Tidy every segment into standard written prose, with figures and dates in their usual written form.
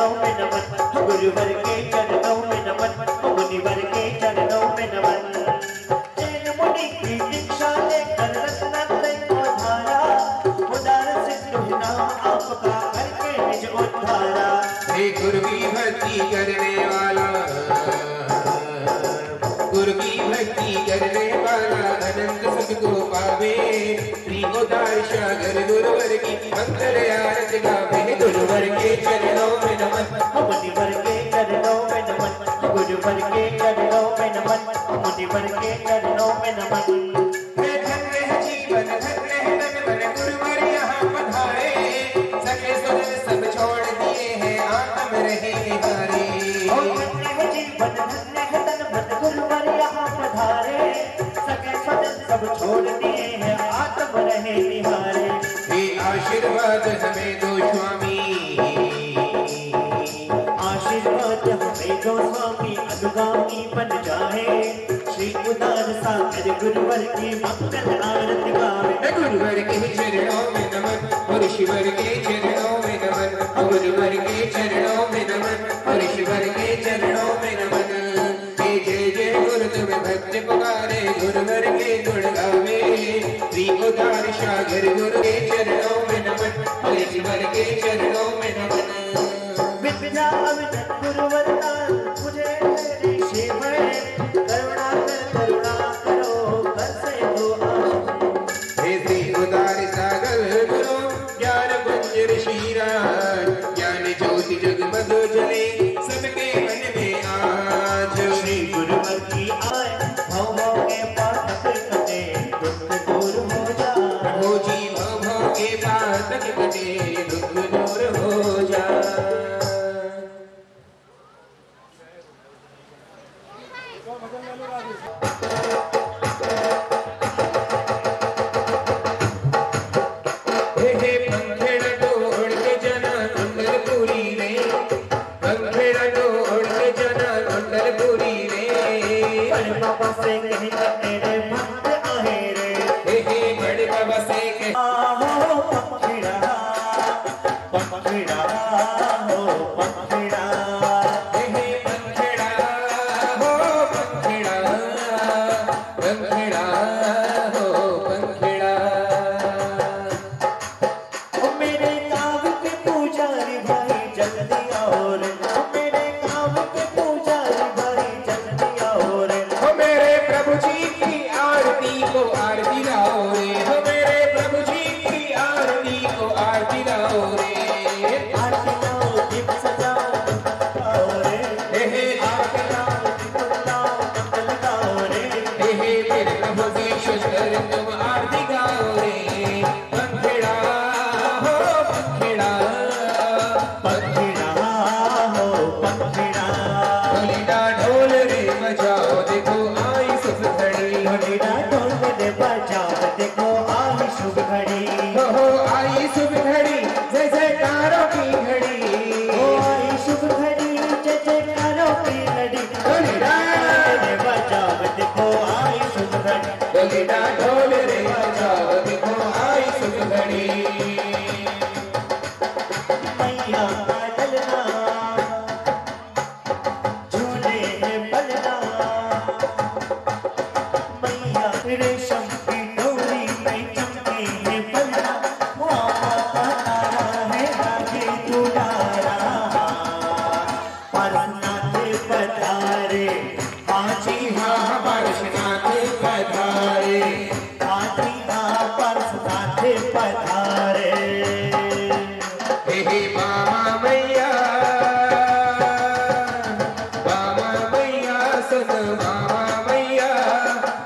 चरणों में नमन, गुरुवर के चरणों में नमन, मुनिवर के चरणों में नमन। जैन मुनि की दीक्षा लेकर रत्नात्रय को धारा, उदार सिंधु नाम आपका करके निज उद्धारा। हे गुरु की भक्ति करने वाला, गुरु की भक्ति करने वाला अनंत सुख को पावे। श्री उदार सागर गुरुवर की मंगल आरती गावे। गुरुवर के चरणों में नमन, मुनिवर के चरणों में नमन, गुरुवर के चरणों में नमन, मुनिवर के चरणों में नमन। मैं धन्य है जीवन, धन्य है तन मन, गुरुवर यहाँ पधारे। सके सुन सब छोड़ दिए हैं, आत्म रहे निहारे। धन्य है जीवन, धन्य है तन मन, गुरुवर यहाँ पधारे। सके सुन सब छोड़ दिए हैं, आत्म रहे निहारे। हे आशीर्वाद हमें दो स्वामी, आशीर्वाद हमें दो स्वामी, अनुगामी बन जाए। श्री उदार सागर गुरुवर की मंगल आरती गावे। गुरुवर के चरणों में नमन, और ऋषिवर के चरणों में नमन, गुरुवर के चरणों में नमन, और ऋषिवर के चरणों में नमन। हे जय जय गुरु तुम्हें भक्त पुकारे, गुरुवर के गुण गावे। श्री उदार सागर गुरु के चरणों में नमन, और ऋषिवर के चरणों में नमन। विद्या अविद्या गुरुवर दान, मुझे तेरी सेवा करुणा करुणा करो, कर से दो आशीष। हे श्री उदार सागर गुरु ज्ञान पुंज ऋषिराज, ज्ञान ज्योति जगमग जले सबके मन में आज। श्री गुरुवर की आय भव भव के पातक कटे, दुख दूर हो जाए। हो जी भव भव के पातक कटे, दुख दूर हो जाए। हे पंखेड़ा तोड़ के जना कुंडलपुरी रे, पंखेड़ा तोड़ के जना कुंडलपुरी रे। बड़े बाबा से कहीं तेरे भक्त आए रे। हे बड़े बाबा से कह आहो पंखीड़ा, पंखीड़ा हो पंखीड़ा। हे पंखेड़ा हो पंखेड़ा, पंखेड़ा हो पंखेड़ा। ओ मेरे गाँव के पुजारी भाई जल्दी आओ रे, ओ मेरे गाँव के पुजारी भाई जल्दी आओ रे। हो मेरे प्रभु जी की आरती को आरती लाओ रे, हो मेरे प्रभु जी की आरती को आरती लाओ रे। आरती लाओ दीप सजाओ आओ रे, हे आरती लाओ दीप लाओ मंगल गाओ रे। हे मेरे प्रभु जी सुंदर तुम आरती गाओ रे। पंखेड़ा हो पंखेड़ा, पंखीड़ा हो पंखीड़ा। ढोलीडा ढोल रे बजाओ देखो आई सुख घड़ी। ढोलीडा ढोल दे बजाओ देखो आई शुभ घड़ी। हो आई शुभ घड़ी, जय जयकारों की घड़ी। ओ आई शुभ घड़ी, जय जयकारों की लड़ी। ढोलीडा दे बजाओ देखो आई शुभ घड़ी। ढोलीडा ढोल रे बजाओ देखो आई सुख घड़ी। मैया बदलना झूले बदलना, मैया रेशम की डोरी में चमके बदलना। मामा पतारा है राजे दुलारा, परसनाथ पधारे पाची हाँ पार्श्वनाथ पधारे, पाची हाँ परसनाथ पधारे। हे मामा मैया, मामा मैया सुन मामा मैया,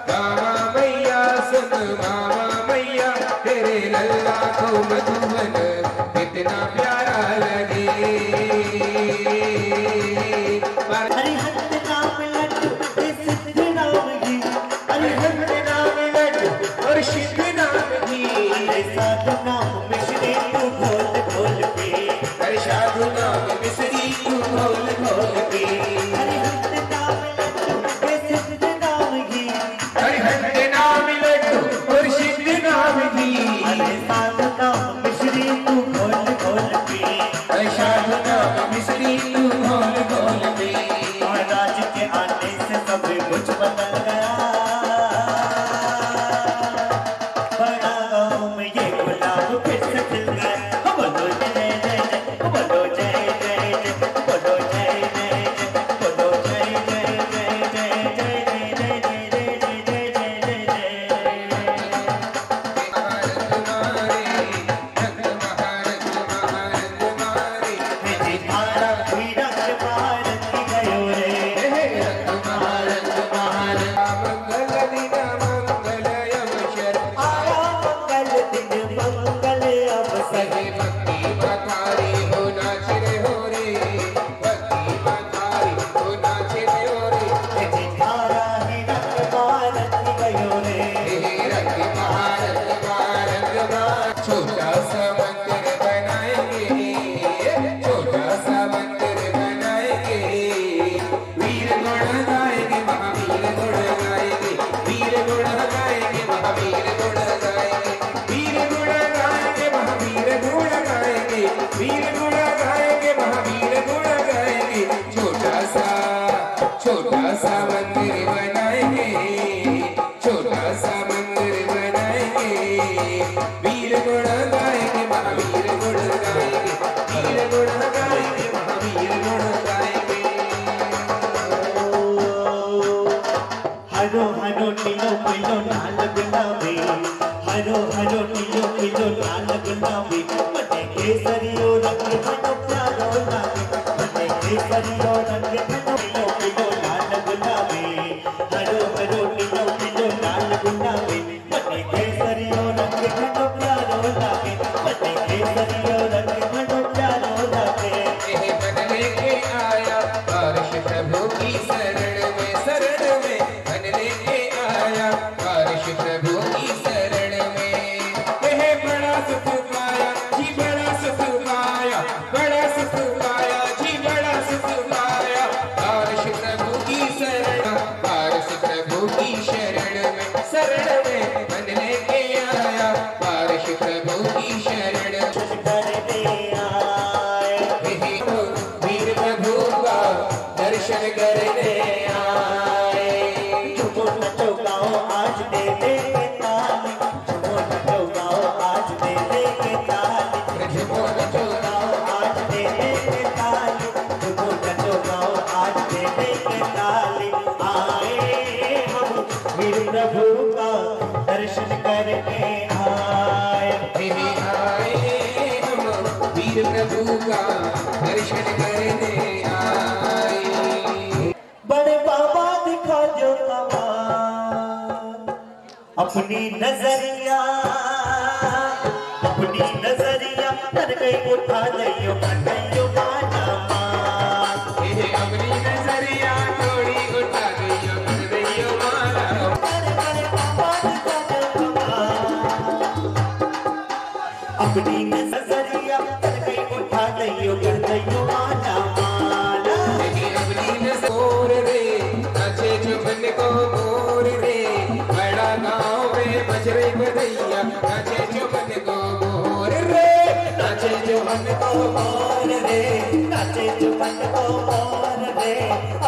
मामा मैया सुन मामा मैया। तेरे लल्ला को मधुबन कितना प्यारा लगे। हरिहंत नाम लड्डू सिद्ध नाम घी, हरिहंत नाम लड्डू और सिद्ध नाम घी। साधु नाम मिश्री तू घोल घोल के, साधु नाम मिश्री तू घोल घोल के। हरिहंत नाम लड्डू सिद्ध नाम घी, हरिहंत नाम लड्डू और सिद्ध नाम घी। साधु नाम मिश्री तू घोल घोल के, साधु नाम मिश्री गई तू गोल गोल में। महाराज के आने से सब कुछ बदल गया, बड़ा गाँव में ये गुलाब फिर से खिल गया। बोलो जय जय जय, बोलो जय जय जय, बोलो जय जय जय, बोलो जय जय जय जय जय जय जय जय जय जय जय जय जय। छोटा सा मंदिर बनाएंगे, छोटा सा मंदिर बनाएंगे, वीर गुण गाएंगे, महावीर गुण गाएंगे, वीर गुण गाएंगे, महावीर गुण गाएंगे, वीर गुण गाएंगे, महावीर गुण गाएंगे, वीर गुण गाएंगे, महावीर गुण गाएंगे। छोटा सा मंदिर बनाएंगे, छोटा सा मंदिर बनाएंगे, वीर गुण गाएंगे, महावीर गुण गाएंगे, वीर गुण गाएंगे, महावीर गुण गाएंगे। हरो हरो नीलो पीलो लाल गुलाबी, हरो हरो नीलो पीलो लाल गुलाबी, मने केसरियो रंग घनो प्यारो लागे, मने केसरियो रंग घनो पीलो पीलो लाल गुलाबी, हरो हरो नीलो पीलो लाल गुलाबी, मने केसरियो रंग घनो प्यारो लागे, मने केसरियो रंग घनो प्यारो लागे। मन लेके आया बारिश प्रभु की शरण में, शरण में मन लेके आया बारिश प्रभु की शरण में। यह बड़ा सुख पाया जी, बड़ा सुख पाया, बड़ा सुख पाया जी, बड़ा सुख पाया बारिश प्रभु की शरण, बारिश प्रभु की शरण में, शरण में मन लेके आया बारिश प्रभु की शरण। वीर प्रभु का दर्शन करने आए, झूमो नचो गाओ आज दे दे के ताली, झूमो नचो गाओ आज दे दे के ताली, झूमो नचो गाओ आज दे दे के ताली, झूमो नचो गाओ आज दे दे के ताली। आए हम वीर प्रभु का दर्शन करने आए, आए हम वीर प्रभु का दर्शन करने आए। बड़े बाबा दिखा जो कमाल, अपनी नजरिया, अपनी नजरिया कर गई उठा लियो कन्हैया माना मान। अपनी नजरिया थोड़ी उठा दियो कन्हैया माना। बड़े बाबा दिखा जो कमाल, अपनी नजरिया कर गई उठा लियो कन्हैया माना मान। अपनी नजर रे नाचे जो मन को मोर रे, बड़ा गाँव में बज रही बधैया नाचे जो मन को मोर रे, नाचे जो मन को मोर रे, नाचे जो मन को मोर रे,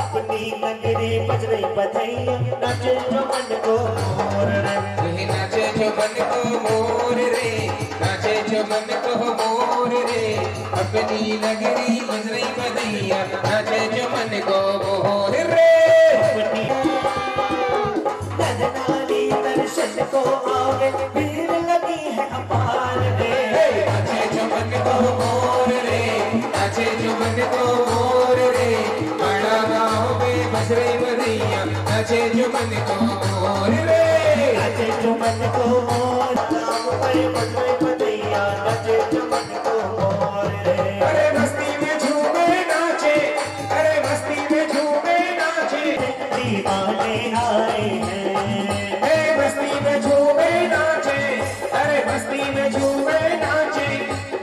अपनी नगरी बज रही बधैया नाचे जो मन को मोर रे। नाचे जो मन को मोर रे, नाचे जो मन को मोर रे, अपनी नगरी बज रही बधैया नाचे जो मन को मोर रे। अपनी नजनारी दर्शन को आवे, भीड़ लगी है अपार रे। नाचे जो मन को मोर रे, नाचे जो मन को मोर रे, बड़ा गाँव में बज रही बधैया नाचे जो मन को मोर रे। नाचे जो मन को मोर, गाँव में बज रही बधैया नाचे जो मन को मोर रे। अरे मस्ती में झूमे नाचे, अरे मस्ती में झूमे नाचे, दीवाने आए हैं, मस्ती में झूमे नाचे, अरे मस्ती में झूमे नाचे,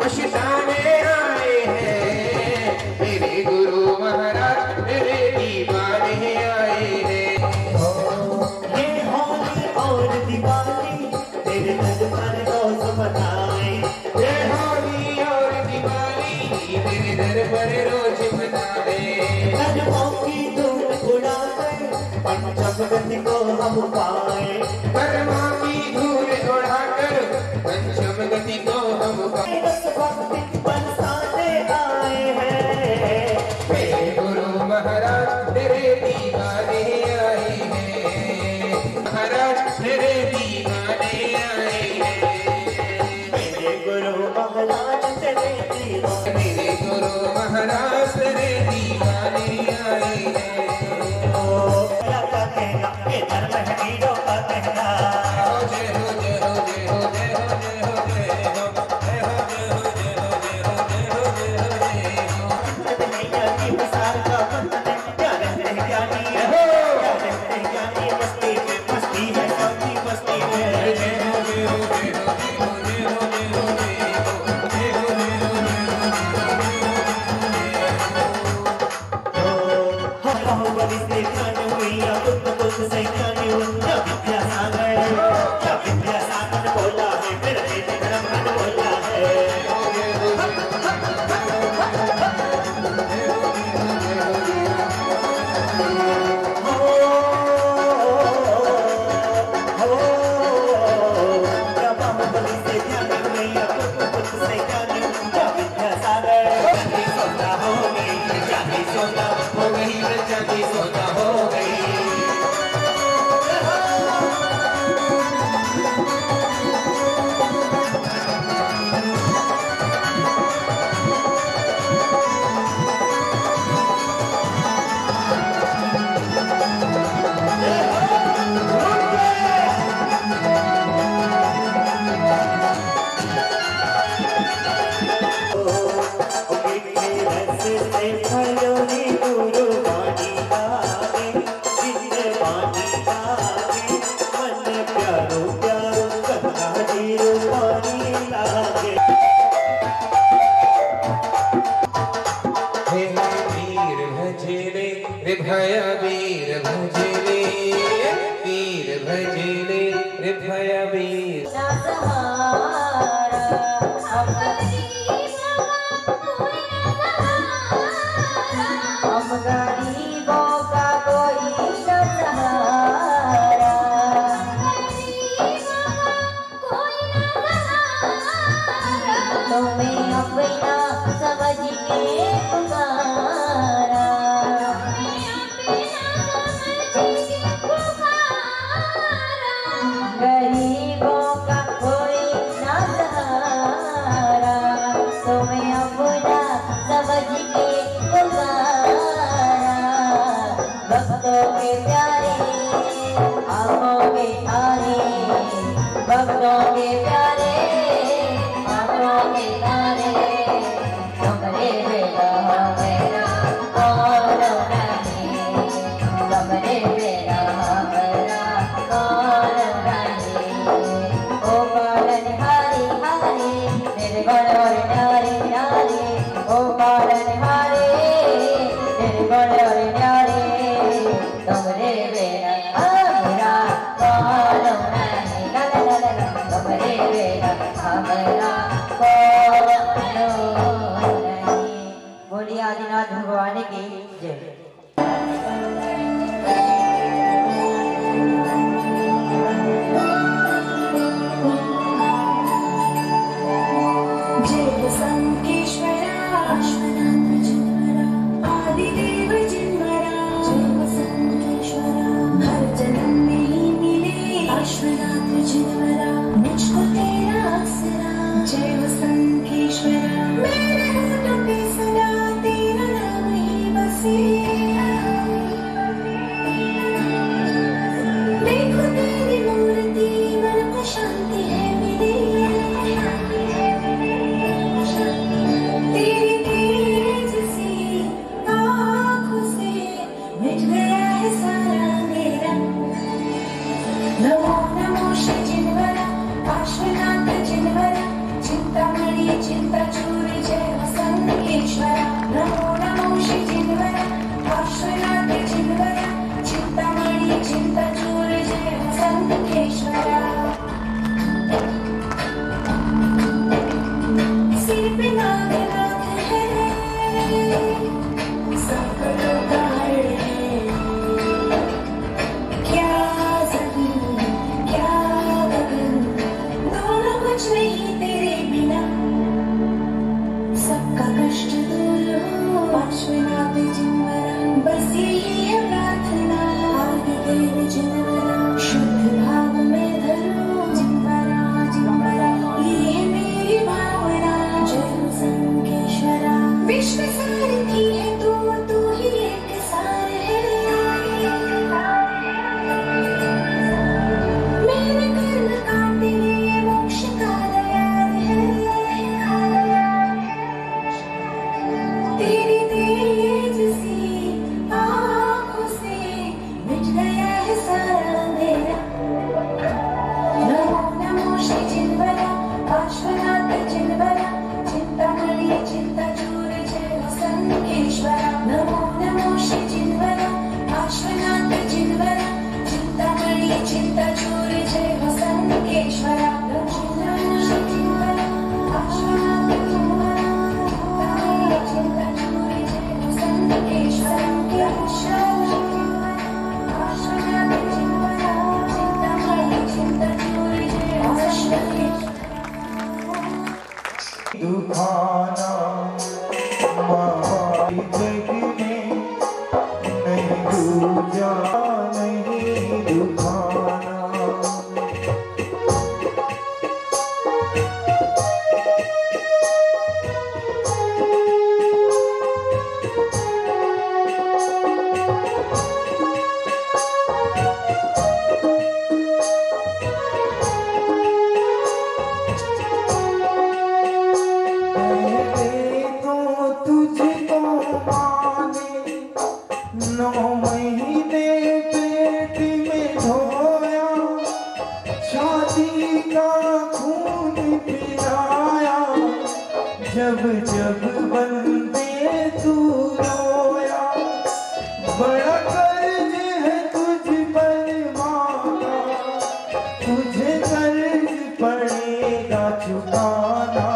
मस्ताने आए हैं मेरे गुरु महाराज, मेरे दीवाने आए हैं। ये होली और दिवाली तेरे दर पर रोज मनाए, ये होली और दिवाली तेरे दर पर रोज मनाए। हम पाए, कर्मा की धूल उड़ाकर पंचम गति को हम पाए। बस भक्ति बरसाने आए हैं, मेरे गुरु महाराज तेरे दीवाने आए हैं, महाराज तेरे दीवाने आए हैं। मेरे गुरु महाराज तेरे दीवाने, मेरे गुरु महाराज तेरे दीवाने आए हैं। का कहना ये धर्म है वीरों का कहना, हो जय हो जय हो जय हो जय हो जय हो जय हो जय हो जय हो जय हो जय हो जय हो जय हो जय हो। मैया की विशाल का बंधन है, क्या रहते हैं ज्ञानी, क्या रहते हैं ज्ञानी, मस्ती मस्ती है सबकी मस्ती है। जय हो जय हो जय हो जय हो जय हो जय हो जय हो जय हो जय हो जय हो बाहुबली से ज्ञान हुई, बुद्ध से ज्ञान हुई, क्या विद्यासागर बोला है, फिर मेरे धर्म बोला है। क्या बाहुबली से ज्ञान हुई, बुद्ध से ज्ञान हुई, क्या विद्यासागर सोना हो गई, जानी सोना हो गई जाति सोना हो गई। भया वीर भजले, वीर भजले रे भया वीर। हम गरीबों का कोई न सहारा, तुम्हें अपना समझ के पुकारा, गरीबों का कोई न सहारा, तुम्हें अपना समझ के पुकारा। भक्तों के प्यारे आंखों के तारे, भक्तों के प्यारे आंखों के तारे, तुम्हारे बेटा मेरा कौन नहीं, तुम्हारे बेटा मेरा कौन नहीं। ओ पालन हारे हारे मेरे बड़ और न्यारे न्यारे, ओ पालन हारे मेरे बड़ और न्यारे, तुम्हारे बेटा मेरा कौन नहीं, ला ला ला ला, तुम्हारे बेटा मेरा कौन नहीं। बोलिए आदिनाथ भगवान की जय। जय संकेश्वरा अश्वनाथ जिन्वरा, आदिदेव जिन्वरा, जय संकेश्वरा, हर जन्म में ही मिले अश्वनाथ जिन्वरा, मुझको तेरा आसरा। जय संकेश्वरा, मेरे होठों पे सदा तेरा नाम ही बसे, देखो तेरी मूर्ति मन को शांति है मिली, तेरी तेज से आँखों से मिट गया है सारा मेरा। नमो नमो श्री जिन्वरा पार्श्वनाथ जिन्वरा, चिंतामणि चिंताचूर जय संकेश्वरा। नमो नमो श्री जिन्वरा पार्श्वनाथ जिन्वरा, चिंतामणि चिंताचूर जय संकेश्वरा। सिर पे नाग नाग है, सकलों का हर है, क्या पार्श्वनाथ चिन्मया बस यही है प्रार्थना आदिदेव चिन्मया शुद्ध भाव में धरो चिन्मया चिन्मया ये है मेरी भावना जय संकेश्वरा विश्व सारथी है तू ही एक सार है मेरे कर्म काटने मोक्ष का दयाल है तेरी तेज सी आँखों से मिट गया है सारा अंधेरा नमो नमो श्री चिन्मया पार्श्वनाथ चिन्मया चिंतामणि चिंताचूर जय संकेश्वरा नमो नमो श्री चिन्मया पार्श्वनाथ चिन्मया चिंतामणि चिंताचूर जय संकेश्वरा नमो नमो श्री चिन्मया पार्श्वनाथ चिन्मया चिंताचूर जय संकेश्वरा पार्श्वनाथ चिन्मया चिंतामणि चिंताचूर जय संकेश्वरा दुखाना माई जग में नहीं दूजा नहीं दुखाना जब जब बंदे तू रोया बड़ा कर्ज है तुझ पर मांगा तुझे कर्ज पड़ेगा चुकाना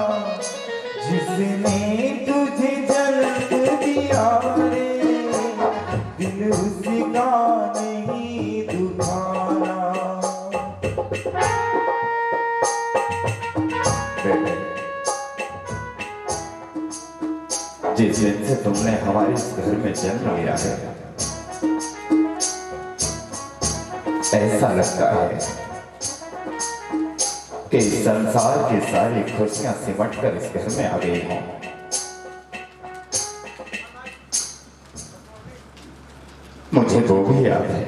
जिसने तुझे जन्म दिया रे दिल उसका नहीं दुखाना। जिस दिन से तुमने हमारे इस घर में जन्म लिया है ऐसा लगता है कि इस संसार की सारी खुशियां सिमट कर इस घर में आ गई हों। मुझे वो भी याद है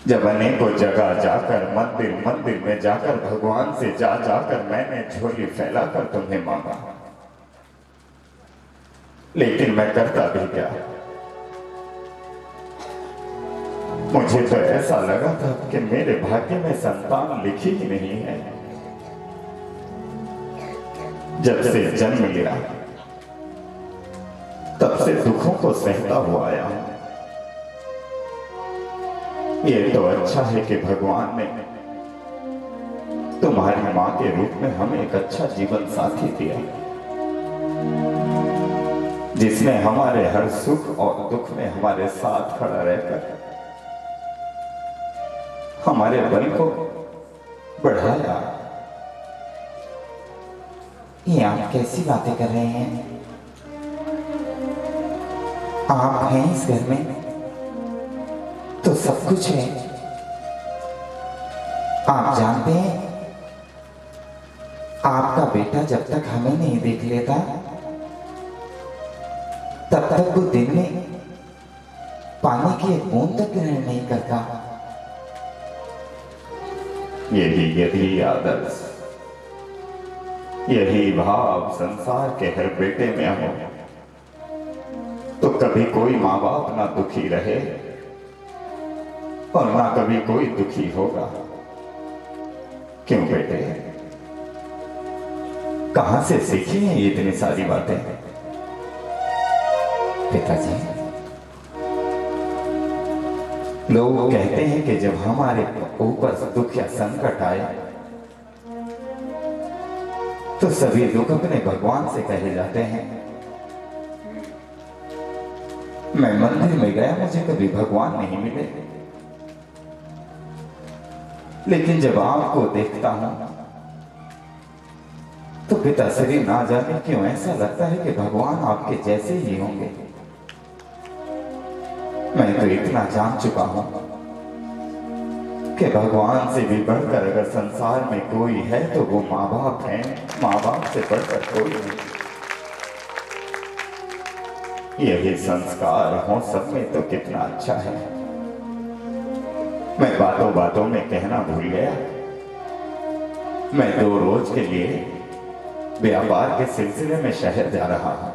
जब अनेकों जगह जाकर मंदिर मंदिर में जाकर भगवान से जा जाकर मैंने झोली फैलाकर तुम्हें मांगा, लेकिन मैं करता भी क्या। मुझे तो ऐसा लगा था कि मेरे भाग्य में संतान लिखी ही नहीं है। जब से जन्म लिया तब से दुखों को सहता हुआ आया हूं। ये तो अच्छा है कि भगवान ने तुम्हारी मां के रूप में हमें एक अच्छा जीवन साथी दिया, जिसने हमारे हर सुख और दुख में हमारे साथ खड़ा रहकर हमारे बल को बढ़ाया। ये आप कैसी बातें कर रहे हैं? आप हैं इस घर में तो सब कुछ है। आप जानते हैं आपका बेटा जब तक हमें नहीं देख लेता तब तक वो दिन में पानी की एक बूंद तक ग्रहण नहीं करता। यही आदर्श, यही भाव संसार के हर बेटे में हो तो कभी कोई माँ बाप ना दुखी रहे और ना कभी कोई दुखी होगा। क्यों बेटे, कहां से सीखी हैं ये इतनी सारी बातें? पिताजी, लोग कहते हैं कि जब हमारे ऊपर दुख या संकट आए तो सभी दुख अपने भगवान से कहे जाते हैं। मैं मंदिर में गया, मुझे कभी भगवान नहीं मिले, लेकिन जब आपको देखता हूं तो पिताश्री ना जाने क्यों ऐसा लगता है कि भगवान आपके जैसे ही होंगे। मैं तो इतना जान चुका हूं कि भगवान से भी बढ़कर अगर संसार में कोई है तो वो माँ बाप है। माँ बाप से बढ़कर कोई नहीं। यही संस्कार हो सब में तो कितना अच्छा है। मैं बातों बातों में कहना भूल गया, मैं 2 रोज के लिए व्यापार के सिलसिले में शहर जा रहा हूं।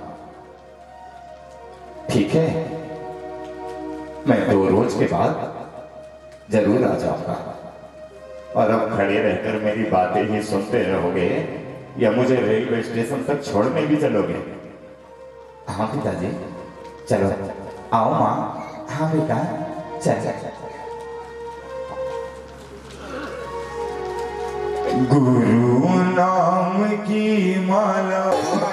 ठीक है, मैं 2 रोज के बाद जरूर आ जाऊंगा। और अब खड़े रहकर मेरी बातें ही सुनते रहोगे या मुझे रेलवे स्टेशन तक छोड़ने भी चलोगे? हाँ पिताजी, चलो। आओ माँ। हाँ बेटा, चल। गुरु नाम की माला,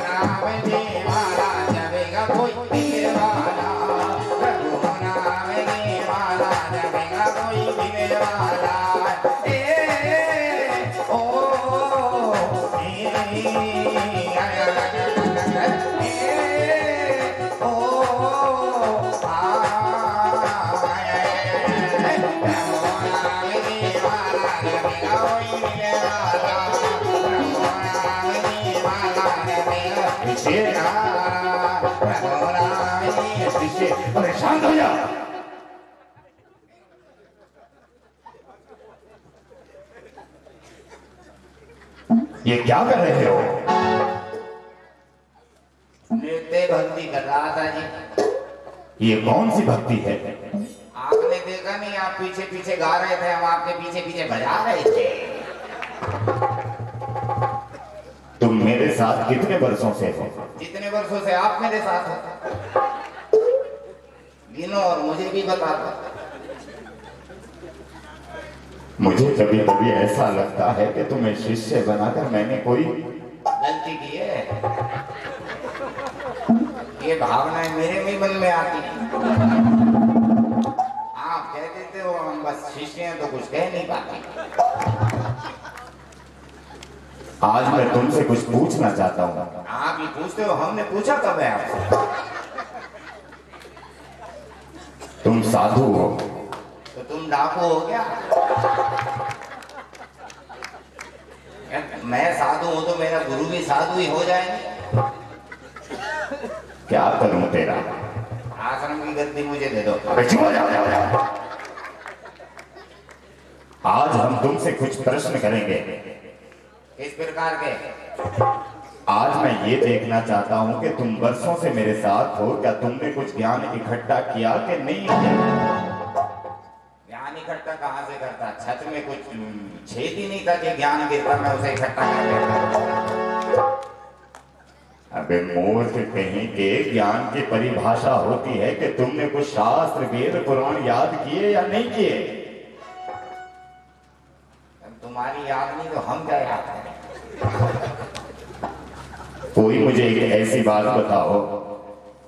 नाम की माला जपेगा कोई पीने वाला, प्रभु नाम की माला जपेगा कोई पीने वाला। अरे शांत हो जा। ये क्या कर रहे हो? नृत्य भक्ति कर रहा था जी। ये कौन सी भक्ति है? आपने देखा नहीं, आप पीछे पीछे गा रहे थे, हम आपके पीछे पीछे बजा रहे थे। तुम मेरे साथ कितने वर्षों से हो? जितने वर्षों से आप मेरे साथ हो गिनो और मुझे भी बता दो। मुझे कभी कभी ऐसा लगता है कि तुम्हें शिष्य बनाकर मैंने कोई गलती की है। ये भावनाएं मेरे भी मन में आती हैं। आप कह देते हो हम बस शिष्य हैं तो कुछ कह नहीं पाते। आज मैं तुमसे कुछ पूछना चाहता हूँ। आप ही पूछते हो, हमने पूछा कब है आपसे? तुम साधु हो तो तुम डाकू हो क्या? मैं साधु हूं तो मेरा गुरु भी साधु ही हो जाएंगे। क्या करूं तेरा? आश्रम की गद्दी मुझे दे दो। आज हम तुमसे कुछ प्रश्न करेंगे। इस प्रकार के आज मैं ये देखना चाहता हूं कि तुम वर्षों से मेरे साथ हो, क्या तुमने कुछ ज्ञान इकट्ठा किया कि नहीं किया? ज्ञान इकट्ठा कहाँ से करता? छत में कुछ छेद ही नहीं था कि ज्ञान गिरता मैं उसे इकट्ठा कर लेता। अबे मूर्ख कहीं के, ज्ञान की परिभाषा होती है कि तुमने कुछ शास्त्र वेद पुराण याद किए या नहीं किए। तुम्हारी याद नहीं तो हम क्या याद करें? कोई मुझे एक ऐसी बात बताओ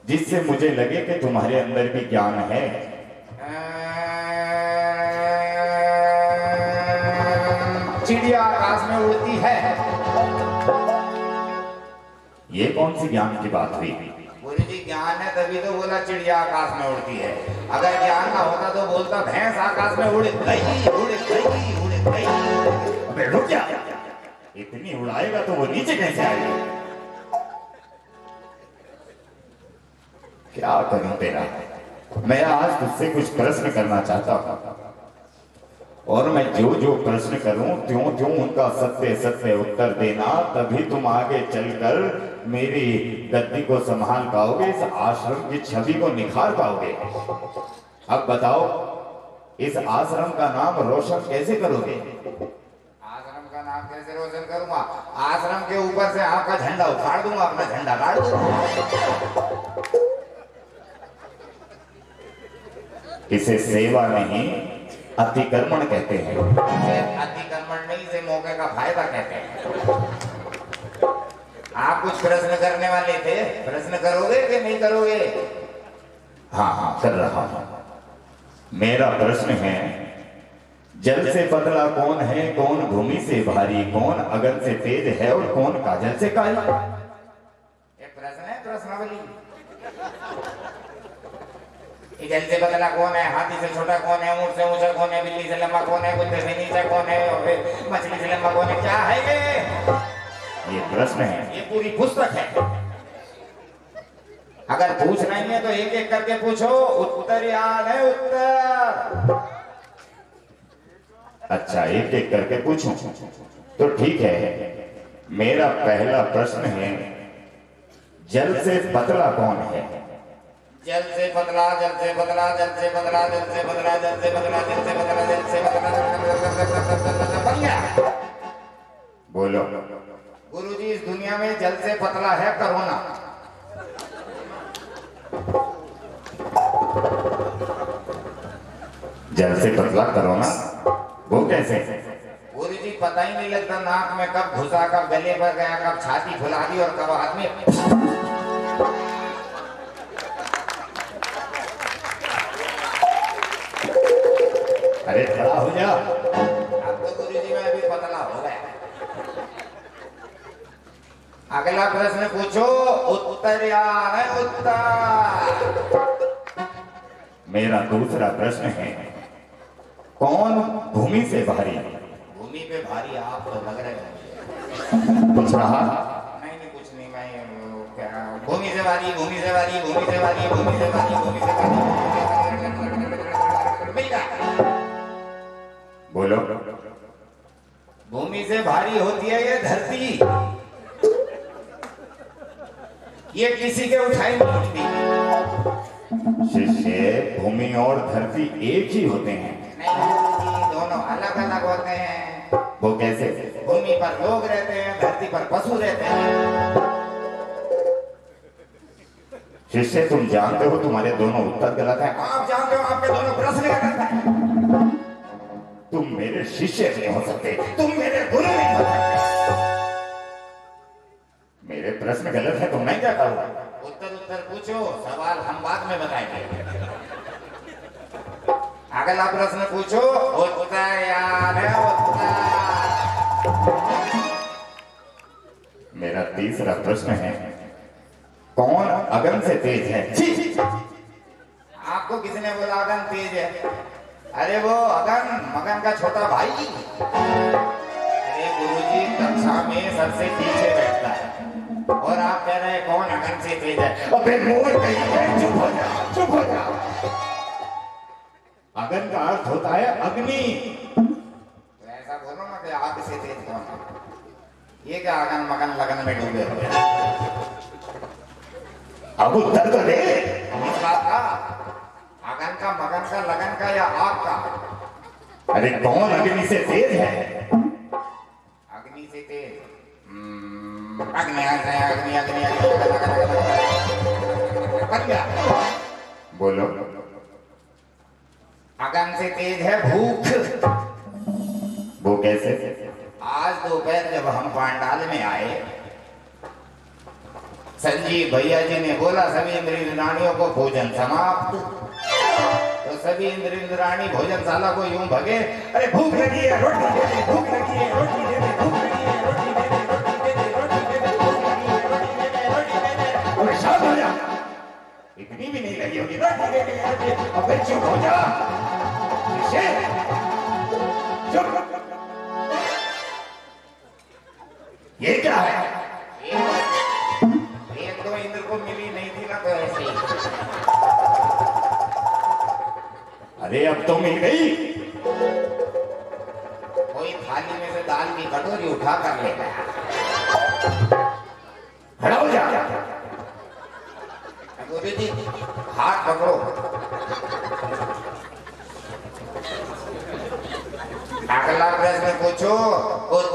जिससे मुझे लगे कि तुम्हारे अंदर भी ज्ञान है। चिड़िया आकाश में उड़ती है। ये कौन सी ज्ञान की बात हुई? गुरु जी ज्ञान है तभी तो बोला चिड़िया आकाश में उड़ती है। अगर ज्ञान ना होता तो बोलता भैंस आकाश में उड़ गई, उड़ गई, उड़ गई। अबे रुक जा, इतनी उड़ाएगा तो वो नीचे कैसे आएगी? क्या करूं तेरा? मैं आज तुझसे कुछ प्रश्न करना चाहता हूं और मैं जो जो प्रश्न करूं त्यों त्यों उनका सत्य सत्य उत्तर देना, तभी तुम आगे चलकर मेरी गद्दी को संभाल पाओगे, इस आश्रम की छवि को निखार पाओगे। अब बताओ, इस आश्रम का नाम रोशन कैसे करोगे? आश्रम का नाम कैसे रोशन करूंगा? आश्रम के ऊपर से आपका झंडा उखाड़ दूंगा, अपना झंडा गाड़ दूंगा। इसे सेवा नहीं अतिक्रमण कहते हैं। अतिक्रमण नहीं, से मौके का फायदा कहते हैं। आप कुछ प्रश्न करने वाले थे, प्रश्न करोगे कि नहीं करोगे? हाँ हाँ कर रहा हूं। मेरा प्रश्न है, जल से पतला कौन है, कौन भूमि से भारी, कौन अगन से तेज है और कौन काजल से काली? ये प्रश्न है, प्रश्नावली। जल से पतला कौन है, हाथी से छोटा कौन है, ऊंट से ऊंचा कौन है, बिल्ली से लंबा कौन है, कुत्ते से नीचा कौन है, और मछली से लंबा कौन है? क्या है ये प्रश्न है, ये पूरी पुस्तक है। अगर पूछ नहीं है तो एक एक करके पूछो, उत्तर याद है? उत्तर। अच्छा, एक एक करके पूछूं तो ठीक है। मेरा पहला प्रश्न है, जल से पतला कौन है? जल से पतला, जल से पतला, जल से पतला, जल से पतला, जल से पतला, जल से पतला, जल से पतला, बन गया। बोलो। गुरुजी, इस दुनिया में जल से पतला है कोरोना। जल से पतला कोरोना? वो कैसे? गुरुजी, पता ही नहीं लगता नाक में कब घुसा, कब गले पर गया, कब छाती फुला दी और कब हाथ में। अरे खड़ा हो जा। अब तो गुरुजी मैं अभी पतला हो गया। अगला प्रश्न पूछो, उत्तर याद है? उत्तर। मेरा दूसरा प्रश्न है, कौन भूमि से भारी? भूमि पे भारी आप तो लग रहे हैं। कुछ रहा? नहीं, कुछ नहीं। मैं क्या, भूमि से भारी, भूमि से भारी, भूमि से भारी, भूमि से भारी, भूमि से भारी। बोलो। भूमि से भारी होती है ये धरती, ये किसी के उठाई नहीं उठती। शिष्य, भूमि और धरती एक ही होते हैं? नहीं, दोनों अलग अलग होते हैं। वो कैसे? भूमि पर लोग रहते हैं, धरती पर पशु रहते हैं। शिष्य, तुम जानते हो तुम्हारे दोनों उत्तर गलत हैं। आप जानते हो आपके दोनों प्रश्न गलत हैं। तुम मेरे शिष्य नहीं हो सकते, तुम मेरे गुरु नहीं हो सकते। मेरे प्रश्न गलत है, तुम नहीं क्या करो? उत्तर पूछो, सवाल हम बाद में बताएंगे। अगला प्रश्न पूछो, उत्तर याद है? उत्तर। मेरा तीसरा प्रश्न है, कौन अगन से तेज है? आपको किसने बोला अगन तेज है? अरे वो अगन मगन का छोटा भाई। अरे गुरुजी, कक्षा में सबसे पीछे बैठता है और आप कह रहे हैं कौन अगन से तेज है? अबे मोर कहीं है, चुप हो जा, चुप हो जा। अगन का अर्थ होता है अग्नि। तो ऐसा बोलो ना कि आग से तेज कौन है? ये क्या अगन मगन लगन में डूबे हुए? अब उत्तर तो दे। इस बात का, अगन का, मगन का, लगन का या आग का? अरे कौन अग्नि से तेज है? अग्नि से तेज? अग्नि, अग्नि, अग्नि, अग्नि, अग्नि, बन गया। बोलो। अगन से तेज है भूख। वो कैसे? आज दोपहर जब हम पांडाल में आए, संजीव भैया जी ने बोला सभी इंद्र इंद्राणियों को भोजन समाप्त। तो सभी इंद्र इंद्राणी भोजनशाला को यूं भगे, अरे भूख लगी है, रोटी दे दे, भूख लगी है, रोटी दे दे, भूख लगी है, रोटी दे दे, रोटी दे दे, रोटी दे दे, भूख लगी है, रोटी दे दे, रोटी दे दे। अबे शांत हो जा, इतनी भी नहीं लगी होगी, रोटी दे दे, रोटी। अबे चुप हो जा, चुप। ये क्या है? एक दो इंद्र को मिली नहीं थी ना, तो ऐसे ही। अरे अब तो मिल गई। कोई थाली में से दाल की कटोरी उठा कर ले गया। खड़ा हो जा। गुरु जी, हाथ पकड़ो। अगला प्रश्न पूछो,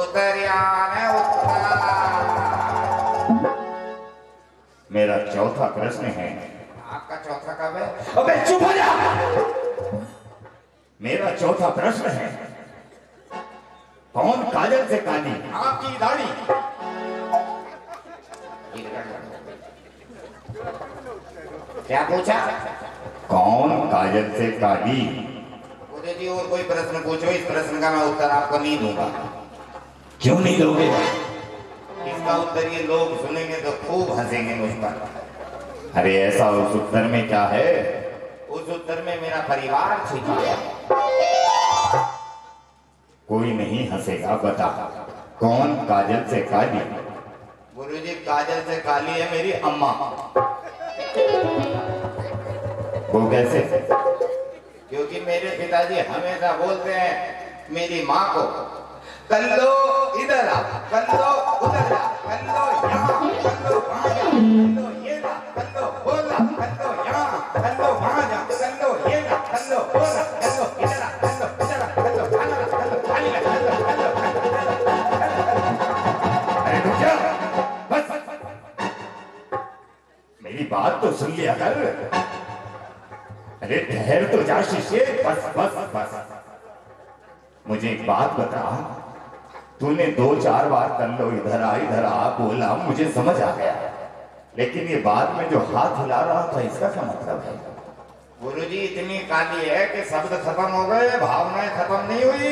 उत्तर याद है? उत्तर। मेरा चौथा प्रश्न है। आपका चौथा कब है? अबे चुप हो जा। मेरा चौथा प्रश्न है, कौन काजल से काली? आपकी दाढ़ी। क्या पूछा? कौन काजल से काली? गुरु जी, और कोई प्रश्न पूछो, इस प्रश्न का मैं उत्तर आपको नहीं दूंगा। क्यों नहीं दोगे? इसका उत्तर ये लोग सुनेंगे तो खूब हंसेंगे मुझ पर। अरे ऐसा उस उत्तर में क्या है? उस उत्तर में मेरा परिवार छिपा है। कोई नहीं हंसेगा, बता कौन काजल से काली? गुरुजी, काजल से काली है मेरी अम्मा। वो कैसे? क्योंकि मेरे पिताजी हमेशा बोलते हैं मेरी माँ को, कल्लो इधर आ, कल्लो उधर आ, कल्लो यहाँ, कल्लो वहाँ जा, कल्लो ये ना, कल्लो वो ना, कल्लो यहाँ, कल्लो वहाँ जा, कल्लो ये ना, कल्लो वो ना, कल्लो इधर आ, कल्लो इधर आ, कल्लो खाना ला, कल्लो खाली ला, कल्लो अरे रुक जा, बस मेरी बात तो सुन लिया कर। अरे ठहर तो जा शिष्य, बस बस बस। मुझे एक बात बता, तूने 2-4 बार कल्लो इधर आ बोला, मुझे समझ आ गया, लेकिन ये बाद में जो हाथ हिला रहा था इसका क्या मतलब है? गुरुजी, इतनी काली है कि शब्द खत्म हो गए, भावनाएं खत्म नहीं हुई।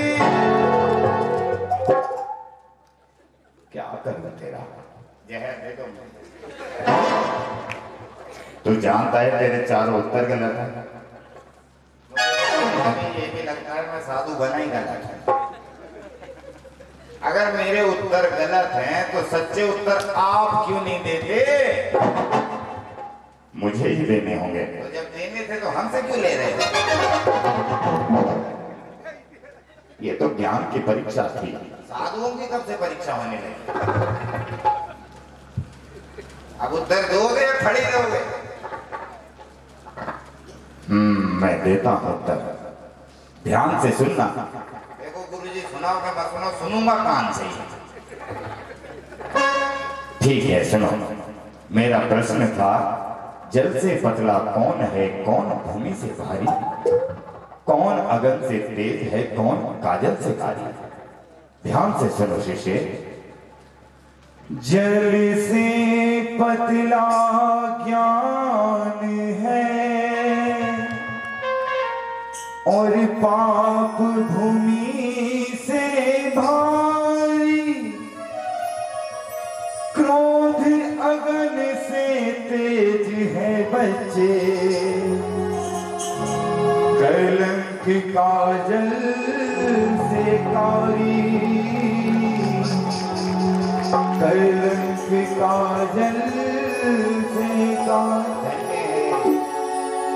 क्या करूं तेरा? जहर दे दो। तू जानता है तेरे चारों उत्तर गलत है। मुझे ये भी लगता है मैं साधु बना ही गलत है। अगर मेरे उत्तर गलत हैं तो सच्चे उत्तर आप क्यों नहीं देते? मुझे ही देने होंगे। तो जब देने थे तो हमसे क्यों ले रहे थे? ये तो ज्ञान की परीक्षा थी। साधुओं की कब से परीक्षा होने लगी? अब उत्तर दोगे या खड़े रहोगे? मैं देता हूं उत्तर, ध्यान से सुनना। देखो गुरुजी, सुनाओगे मत सुनो, सुनूंगा कान से। ठीक है, सुनो। मेरा प्रश्न था, जल से पतला कौन है, कौन भूमि से भारी, कौन अगन से तेज है, कौन काजल से काली? ध्यान से सुनो शिष्य। जल से पतला ज्ञान है और पाप भूमि से भारी, क्रोध अगन से तेज है बच्चे, कलंक काजल से कारी, कलंक काजल से कारी।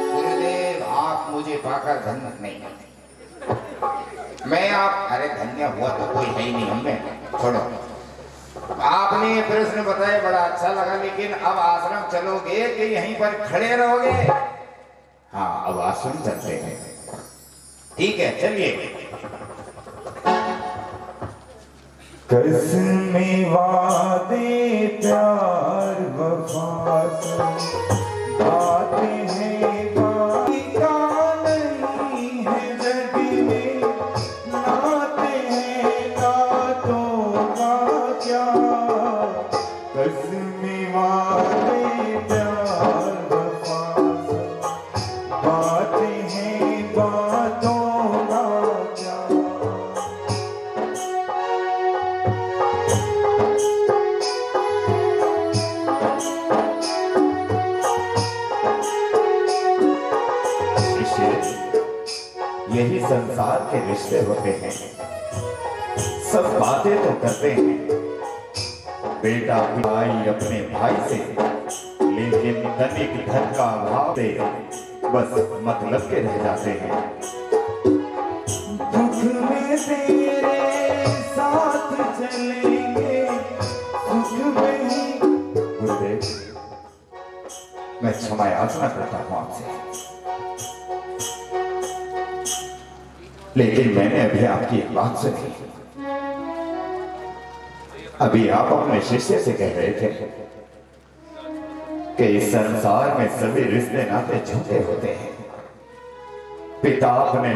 गुरुदेव, आप मुझे पाकर धन्य नहीं, मैं आप, अरे धन्य हुआ तो कोई है ही नहीं हमें, छोड़ो। आपने ये प्रश्न बताया, बड़ा अच्छा लगा, लेकिन अब आश्रम चलोगे कि यहीं पर खड़े रहोगे? हाँ, अब आश्रम चलते हैं। ठीक है, चलिए। कसमें वादे प्यार वफा बातें हैं, बाकी का नहीं है जग में, नाते हैं नातों का क्या, कसमें वादे प्यार वफा बातें हैं बातों का क्या। यही संसार के रिश्ते होते हैं। सब बातें तो करते हैं, बेटा भाई अपने भाई से, लेकिन धनिक धन का अभाव से बस मतलब के रह जाते हैं। दुख में तेरे साथ चलेंगे, सुख में ही। गुरुदेव, मैं क्षमा याचना करता हूं आपसे, लेकिन मैंने अभी आपकी एक बात सुनी। अभी आप अपने शिष्य से कह रहे थे कि इस संसार में सभी रिश्ते नाते झूठे होते हैं। पिता अपने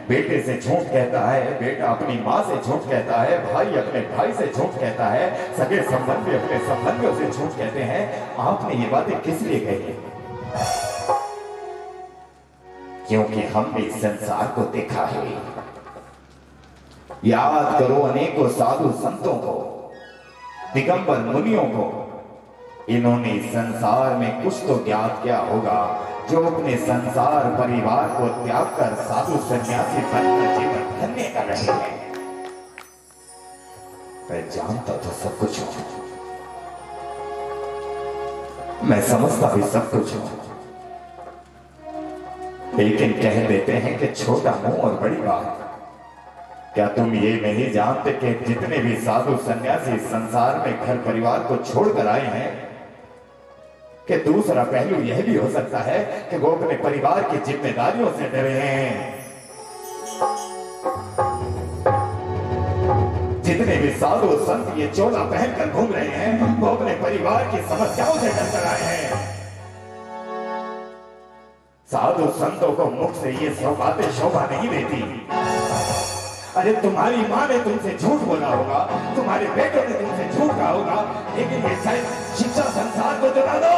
बेटे से झूठ कहता है, बेटा अपनी माँ से झूठ कहता है, भाई अपने भाई से झूठ कहता है, सगे संबंधी अपने संबंधियों से झूठ कहते हैं। आपने ये बातें किस लिए कही? क्योंकि हमने संसार को देखा है। याद करो अनेकों साधु संतों को, दिगंबर मुनियों को, इन्होंने संसार में कुछ तो ज्ञात किया होगा जो अपने संसार परिवार को त्याग कर साधु सन्यासी बनकर जीवन धन्य कर रहे हैं। मैं जानता तो सब कुछ हूं, मैं समझता भी सब कुछ हूं, लेकिन कह देते हैं कि छोटा मुंह और बड़ी बात। क्या तुम ये नहीं जानते कि जितने भी साधु सन्यासी संसार में घर परिवार को छोड़कर आए हैं कि दूसरा पहलू यह भी हो सकता है कि वो अपने परिवार की जिम्मेदारियों से डरे हैं। जितने भी साधु संत ये चोला पहनकर घूम रहे हैं वो अपने परिवार की समस्याओं से डरकर आए हैं। साधु संतों को मुख से ये सब बातें शोभा नहीं देती। अरे तुम्हारी माँ ने तुमसे झूठ बोला होगा, तुम्हारे बेटों ने तुमसे झूठ कहा होगा, लेकिन ये शिक्षा संसार को जला दो।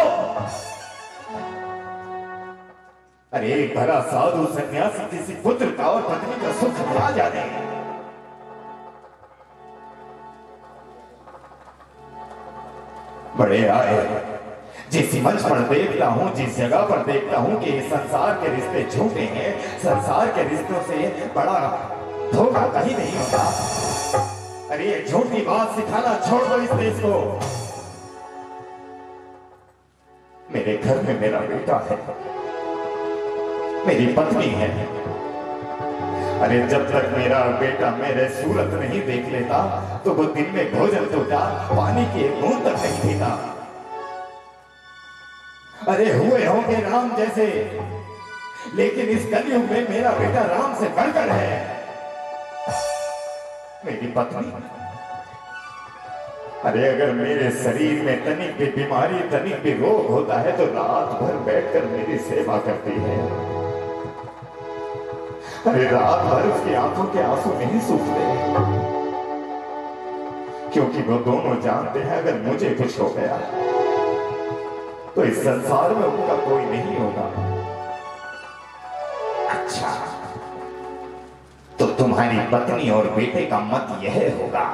अरे एक भला साधु सन्यासी किसी पुत्र का और पत्नी का सुख क्या जाने। बड़े आए जिस मंच पर देखता हूं, जिस जगह पर देखता हूं कि संसार के रिश्ते झूठे हैं, संसार के रिश्तों से बड़ा धोखा कहीं नहीं होता। अरे ये झूठी बात सिखाना छोड़ दो इस देश को। मेरे घर में मेरा बेटा है, मेरी पत्नी है। अरे जब तक मेरा बेटा मेरे सूरत नहीं देख लेता तो वो दिन में भोजन तोता, पानी की एक बूंद तक नहीं पीता। अरे हुए होंगे राम जैसे, लेकिन इस कलयुग में मेरा बेटा राम से बढ़कर है। मेरी पत्नी, अरे अगर मेरे शरीर में तनिक भी बीमारी, तनिक भी रोग होता है तो रात भर बैठकर मेरी सेवा करती है। अरे रात भर उसकी आंखों के आंसू नहीं सूखते, क्योंकि वो दोनों जानते हैं अगर मुझे कुछ हो गया तो इस संसार में उनका कोई नहीं होगा। अच्छा, तो तुम्हारी पत्नी और बेटे का मत यह होगा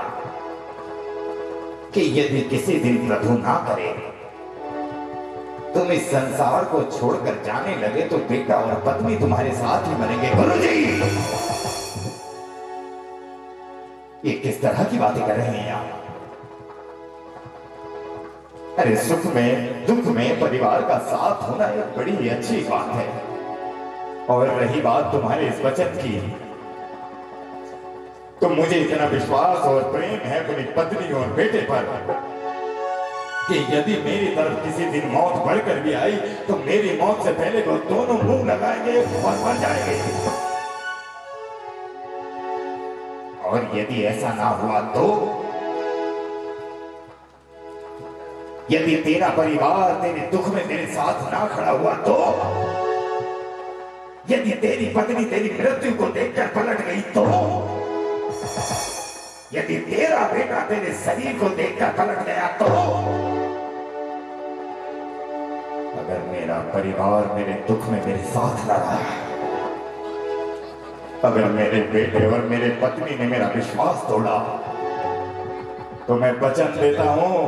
कि यदि किसी दिन प्रभु ना करे तुम इस संसार को छोड़कर जाने लगे तो बेटा और पत्नी तुम्हारे साथ ही मरेंगे। गुरुजी, ये किस तरह की बातें कर रहे हैं आप? अरे सुख में दुख में परिवार का साथ होना एक बड़ी अच्छी बात है। और रही बात तुम्हारे इस वचन की, तो मुझे इतना विश्वास और प्रेम है अपनी पत्नी और बेटे पर कि यदि मेरी तरफ किसी दिन मौत बढ़कर भी आई तो मेरी मौत से पहले वो दोनों मुंह लगाएंगे और मर जाएंगे। और यदि ऐसा ना हुआ तो, यदि तेरा परिवार तेरे दुख में तेरे साथ ना खड़ा हुआ तो, यदि तेरी पत्नी तेरी मृत्यु को देखकर पलट गई तो, यदि तेरा बेटा तेरे शरीर को देखकर पलट गया तो, अगर मेरा परिवार मेरे दुख में मेरे साथ न रहा, अगर मेरे बेटे और मेरे पत्नी ने मेरा विश्वास तोड़ा, तो मैं वचन देता हूं,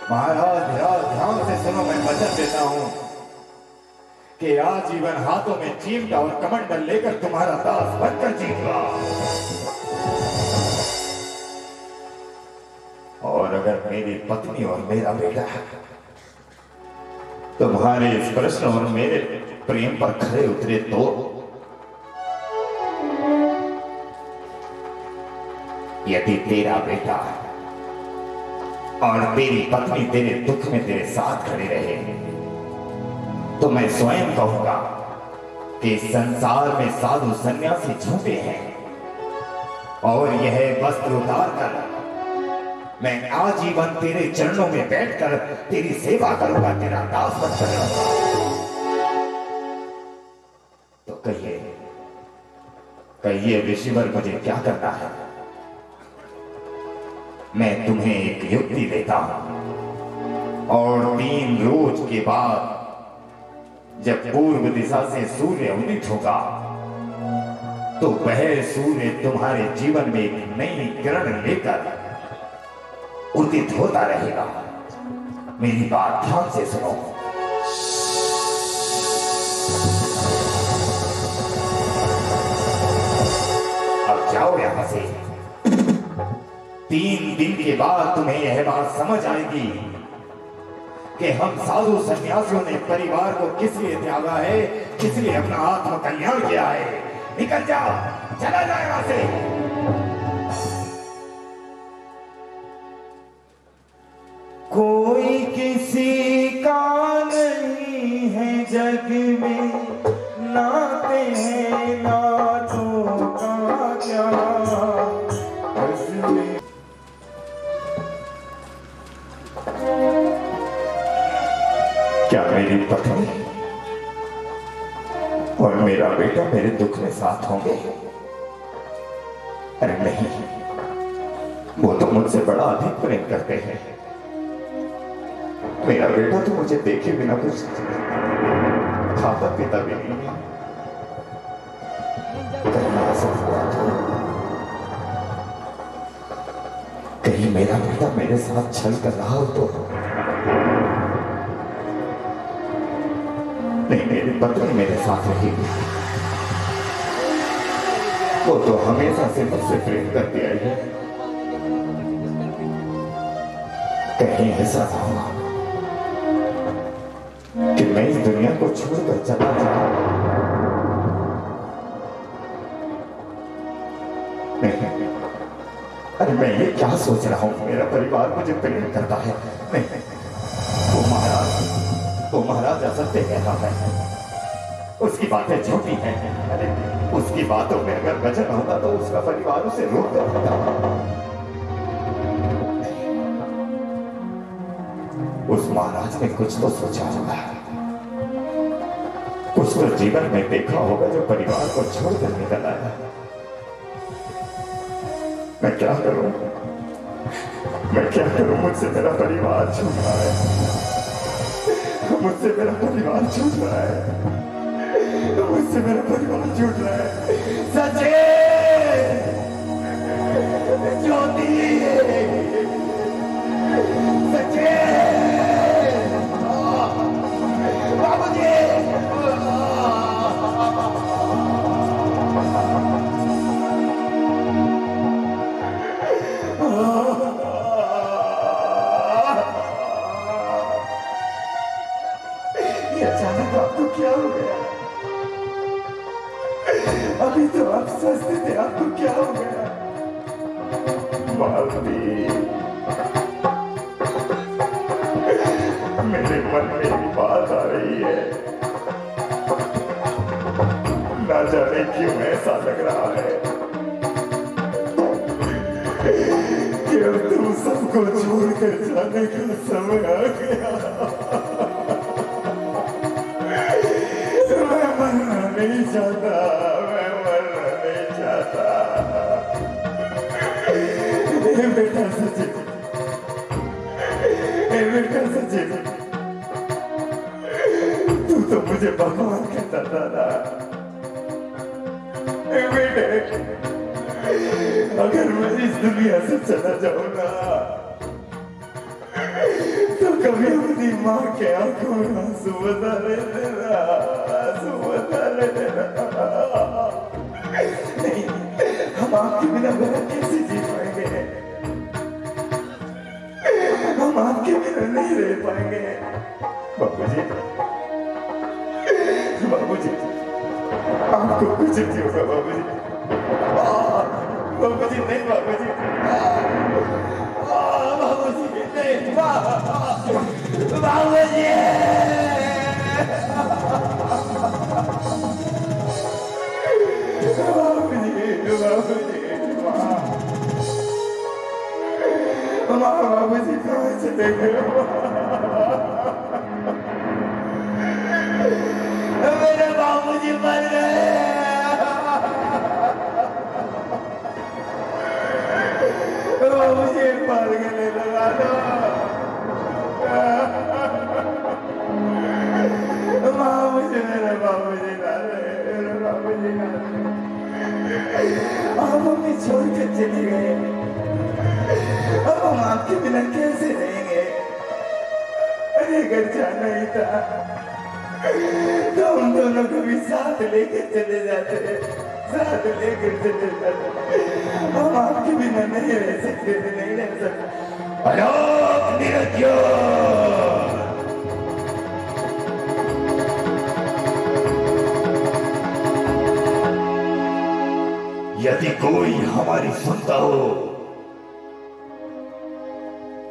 महाराज ध्यान से सुनो, मैं वचन देता हूं कि आजीवन हाथों में चिमटा और कमंडल लेकर तुम्हारा दास बनकर जीऊंगा। और अगर मेरी पत्नी और मेरा बेटा तुम्हारे इस प्रश्न और मेरे प्रेम पर खरे उतरे तो, यदि तेरा बेटा और तेरी पत्नी तेरे दुख में तेरे साथ खड़े रहे तो मैं स्वयं कहूंगा कि संसार में साधु सन्यासी झूठे हैं और यह वस्त्र उतार कर मैं आजीवन तेरे चरणों में बैठकर तेरी सेवा करूंगा, तेरा दास बनकर रहूंगा। तो कहिए ऋषिवर, मुझे क्या करना है? मैं तुम्हें एक युक्ति देता हूं और 3 रोज के बाद जब पूर्व दिशा से सूर्य उदित होगा तो वह सूर्य तुम्हारे जीवन में एक नई किरण लेकर उदित होता रहेगा। मेरी बात ध्यान से सुनो। अब जाओ यहां से। 3 दिन के बाद तुम्हें यह बात समझ आएगी कि हम साधु सन्यासियों ने परिवार को किस लिए त्यागा है, किस लिए अपना आत्म कल्याण किया है। निकल जाओ, चला जाए यहां से। कोई किसी का नहीं है जग में, नाते हैं नातों का क्या क्या मेरी पत्नी और मेरा बेटा मेरे दुख में साथ होंगे? अरे नहीं, वो तो मुझसे बड़ा अधिक प्रेम करते हैं। मेरा बेटा तो मुझे देखे बिना कुछ खाता पीता भी नहीं है। कहीं मेरा बेटा मेरे साथ छल कर रहा हो तो नहीं, मेरी पत्नी मेरे साथ रहेगी। वो तो हमेशा से मुझसे प्रेम करती आई है। कहीं ऐसा ना हो कि मैं इस दुनिया को छोड़कर चला जाऊं। अरे मैं ये क्या सोच रहा हूं? मेरा परिवार मुझे प्रेम करता है। नहीं, वो महाराज असत्य कहता है, उसकी बातें झूठी हैं। अरे उसकी बातों में अगर वजन होता तो उसका परिवार उसे रोक देता। उस महाराज ने कुछ तो सोचा होगा, कुछ तो जीवन में देखा होगा जो परिवार को छोड़कर निकल आया। मैं क्या करूं? मैं क्या करूं? मुझसे मेरा परिवार छूट रहा है। मुझसे मेरा परिवार छूट रहा है। मुझसे मेरा परिवार छूट रहा है। सचे ज्योति, सचे बाबूजी, आपको क्या हो गया? अभी तो आप स्वस्थ थे, आपको क्या हो गया? मेरे मन में एक बात आ रही है, ना जाने क्यों ऐसा लग रहा है कि अब तुम सबको छोड़कर जाने का समय आ गया। नहीं चाहता, मैं मरना नहीं चाहता। बेटा सचिन, बेटा सचिन, तू तो मुझे भगवान कहता था ना बेटे। अगर मैं इस दुनिया से चला जाऊं ना तो कभी अपनी माँ के आंखों में आंसू बता देना, आंसू बता देना। नहीं, हम आपके बिना कैसे जी पाएंगे? हम आपके बिना नहीं रह पाएंगे। बाबूजी, बाबूजी, आपको कुछ नहीं होगा बाबूजी। बाबूजी नहीं, बाबूजी, बाबूजी नहीं, बाबूजी, बाबूजी, बाबूजी कहाँ चले गए? मेरे बाबूजी मर गए। बाबूजी मर गए, लगा दो। बाबूजी चले गए, अब हम आपके बिना कैसे रहेंगे? अरे अगर जाना ही था तो हम दोनों को भी साथ लेकर चले जाते, साथ लेकर चले जाते। हम आपके बिना नहीं रह सकते, नहीं रह सकते। अलोक निरंजन, यदि कोई हमारी सुनता हो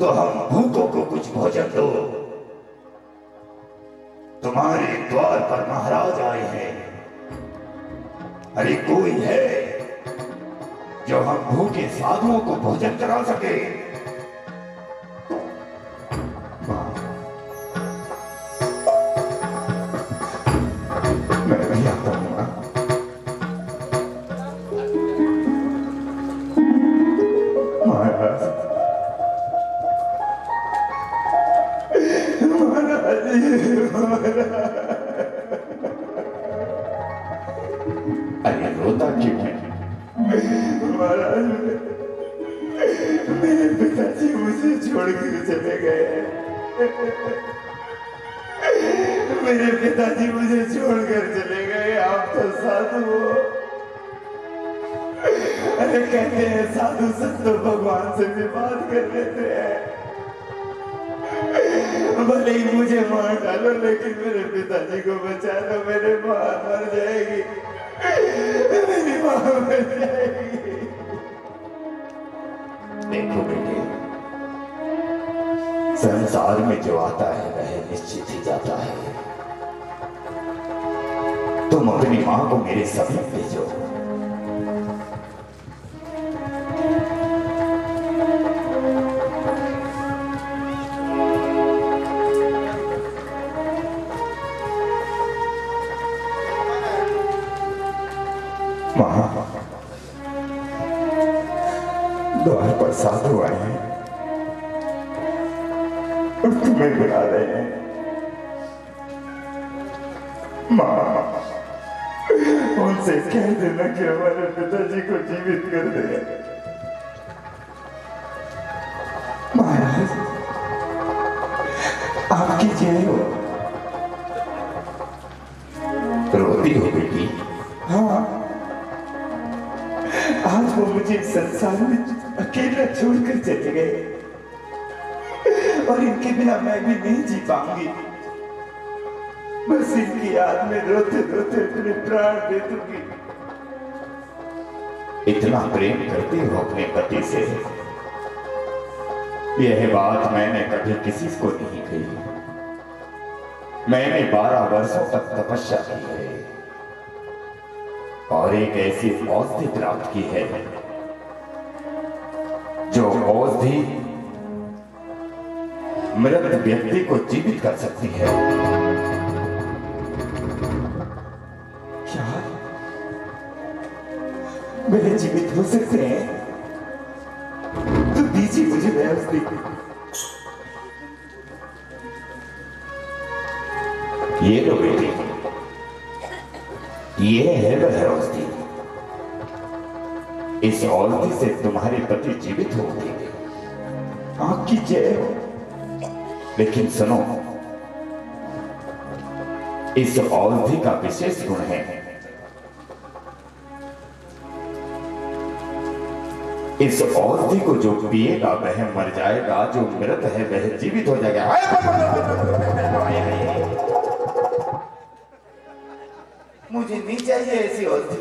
तो हम भूखों को कुछ भोजन दो। तुम्हारे द्वार पर महाराज आए हैं। अरे कोई है जो हम भूखे साधुओं को भोजन करा सके? मैं भी आता हूं। महाराज, अरे रोता क्यों है? महाराज, मेरे पिताजी मुझे छोड़कर चले गए। मेरे पिताजी मुझे छोड़कर चले गए। आप तो साधु हो। अरे कहते हैं साधु संत तो भगवान से भी बात कर लेते हैं। भले ही मुझे मार डालो लेकिन मेरे पिताजी को बचा लो। मेरी माँ मर जाएगी, मेरी माँ मर जाएगी। देखो बेटे, संसार में जो आता है वह निश्चित ही जाता है। तुम अपनी माँ को मेरे समीप भेजो। द्वार पर साधु आए हैं और तुम्हें बुला रहे हैं। माँ, उनसे कह देना कि हमारे पिताजी को जीवित कर दे। महाराज, आपकी जय हो। रोती हो बेटी? हाँ, आज वो मुझे संसार में अकेला छोड़कर चले गए और इनके बिना मैं भी नहीं जी पाऊंगी। बस इनकी याद में रोते रोते अपने प्राण दे दूंगी। इतना प्रेम करती हो अपने पति से, यह बात मैंने कभी किसी को नहीं कही। मैंने 12 वर्षों तक तपस्या की है और एक ऐसी औषधि प्राप्त की है जो औषधि मृत व्यक्ति को जीवित कर सकती है। क्या मेरे जीवित हो सकते हैं? तो दीजिए मुझे वह औषधि। ये लो बेटी, ये है वह औषधि। इस औषधि से तुम्हारे पति जीवित हो उठेंगे। आपकी जय हो। लेकिन सुनो, इस औषधि का विशेष गुण है, इस औषधि को जो पिएगा वह मर जाएगा, जो मृत है वह जीवित हो जाएगा। मुझे नहीं चाहिए ऐसी औषधि।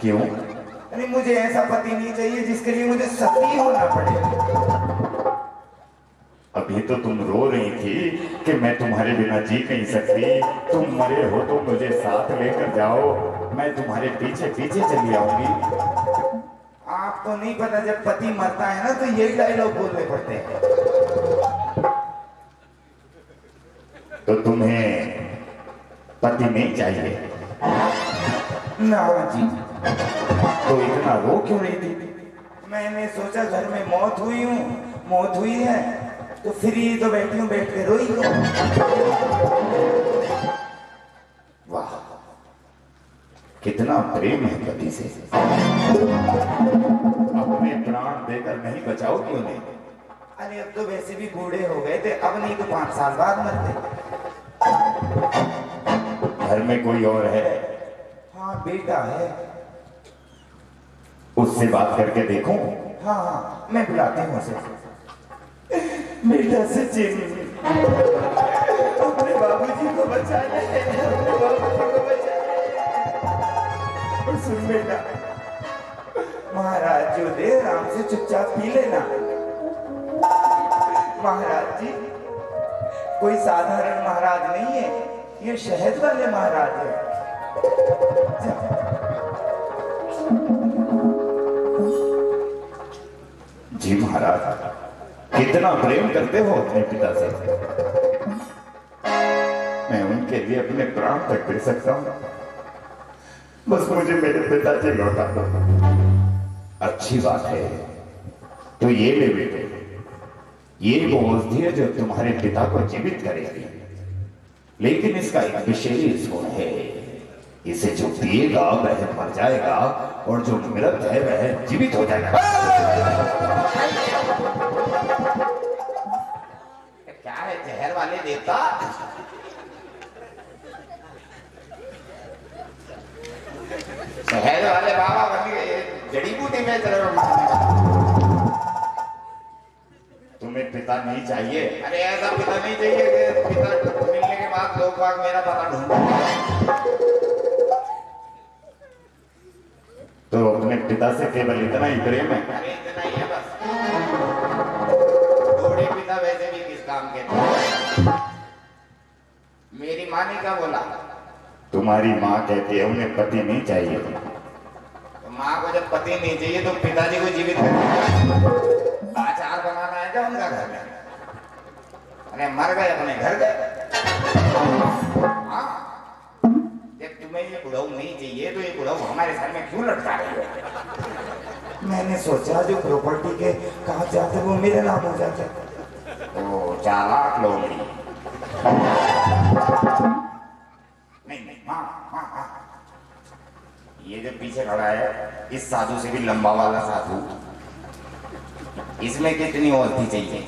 क्यों? अरे मुझे ऐसा पति नहीं चाहिए जिसके लिए मुझे सती होना पड़े। अभी तो तुम रो रही थी कि मैं तुम्हारे बिना जी नहीं सकती। तुम मरे हो तो मुझे साथ लेकर जाओ, मैं तुम्हारे पीछे पीछे चली आऊंगी। आपको नहीं पता, जब पति मरता है ना तो यही डायलॉग बोलने पड़ते हैं। तो तुम्हें पति नहीं चाहिए ना जी? तो इतना रो क्यों रही थी? मैंने सोचा घर में मौत हुई है तो फ्री तो बैठी हूं, बैठ के रोई। वाह, कितना इतना प्रेम है पति से, अपने प्राण देकर नहीं बचाओगी उन्हें? अरे अब तो वैसे भी बूढ़े हो गए थे, अब नहीं तो 5 साल बाद मरते। घर में कोई और है? हाँ बेटा है। उससे बात करके देखूं? हाँ हाँ मैं बुलाती हूँ उसे। बेटा सचिन, अपने बाबूजी को बचा ले, अपने बाबूजी को बचा ले। और सुन बेटा, महाराज जो दे आराम से चुपचाप पी लेना। महाराज जी कोई साधारण महाराज नहीं है, ये शहद वाले महाराज है। जी महाराज, कितना प्रेम करते हो अपने पिता से। मैं उनके लिए अपने प्राण तक दे सकता हूँ, बस मुझे मेरे पिताजी लौटा दो। अच्छी बात है, तो ये ले बेटे, ये वो औषधि है जो तुम्हारे पिता को जीवित करेगी, लेकिन इसका एक विशेष गुण है। इसे जो पिएगा वह मर जाएगा और जो मृत है वह जीवित हो जाएगा। क्या है जहर वाले देवता? शहर वाले बाबा बन गए, जड़ी बूटी में तुम्हें पिता नहीं चाहिए? अरे ऐसा पिता नहीं चाहिए कि पिता मिलने के बाद लोग बाग मेरा पता ढूंढ। तो अपने पिता से केवल इतना ही प्रेम है? अरे इतना ही है बस। बूढ़े पिता वैसे भी किस काम के थे। मेरी माँ ने क्या बोला? तुम्हारी माँ कहती है उन्हें पति नहीं चाहिए। तो माँ को जब पति नहीं चाहिए तो पिताजी को जीवित करना, आचार बनाना है क्या उनका घर में? अरे मर गए अपने घर गए। हाँ, जब तुम्हें ये बुढ़ऊ नहीं चाहिए तो ये बुढ़ऊ हमारे सर में क्यों लटका रही है? मैंने सोचा जो प्रॉपर्टी के कागज जाते वो मेरे नाम हो जाते। ओ चालाक लोमड़ी। नहीं हाँ, ये जो पीछे खड़ा है इस साधु से भी लंबा वाला साधु, इसमें कितनी औषधि चाहिए?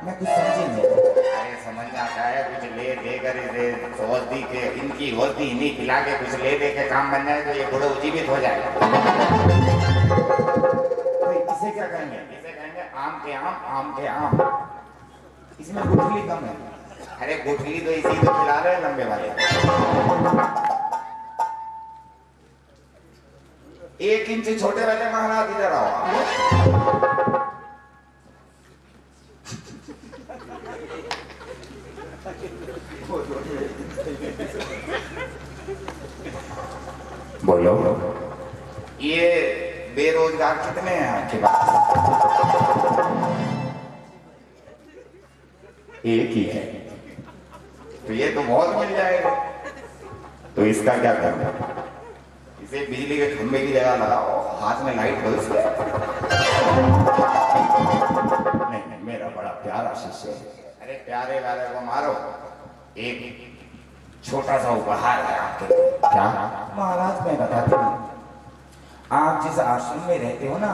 मैं कुछ समझी नहीं। अरे समझ में आता है, कुछ ले दे कर इसे औषधि के, इनकी औषधि इन्हीं खिला के कुछ ले दे के काम बन जाए तो ये बुढ़ो जीवित हो जाएगा। तो इसे क्या कहेंगे? इसे कहेंगे आम के आम, आम के आम। इसमें गुठली कम है। अरे गुठली तो इसी तो खिला रहे हैं लंबे वाले। 1 इंच छोटे वाले महाराज इधर आओ। बोलो, ये बेरोजगार कितने हैं आपके पास? एक ही है। तो ये तो बहुत मिल जाएगा। तो इसका क्या करना? इसे बिजली के खंभे की जगह लगाओ, हाथ में लाइट हो इसके। नहीं, मेरा बड़ा प्यारा शिष्य है। अरे प्यारे वाले को मारो, एक छोटा सा उपहार है आपके लिए। क्या? महाराज मैं बताती हूँ, आप जिस आश्रम में रहते हो ना,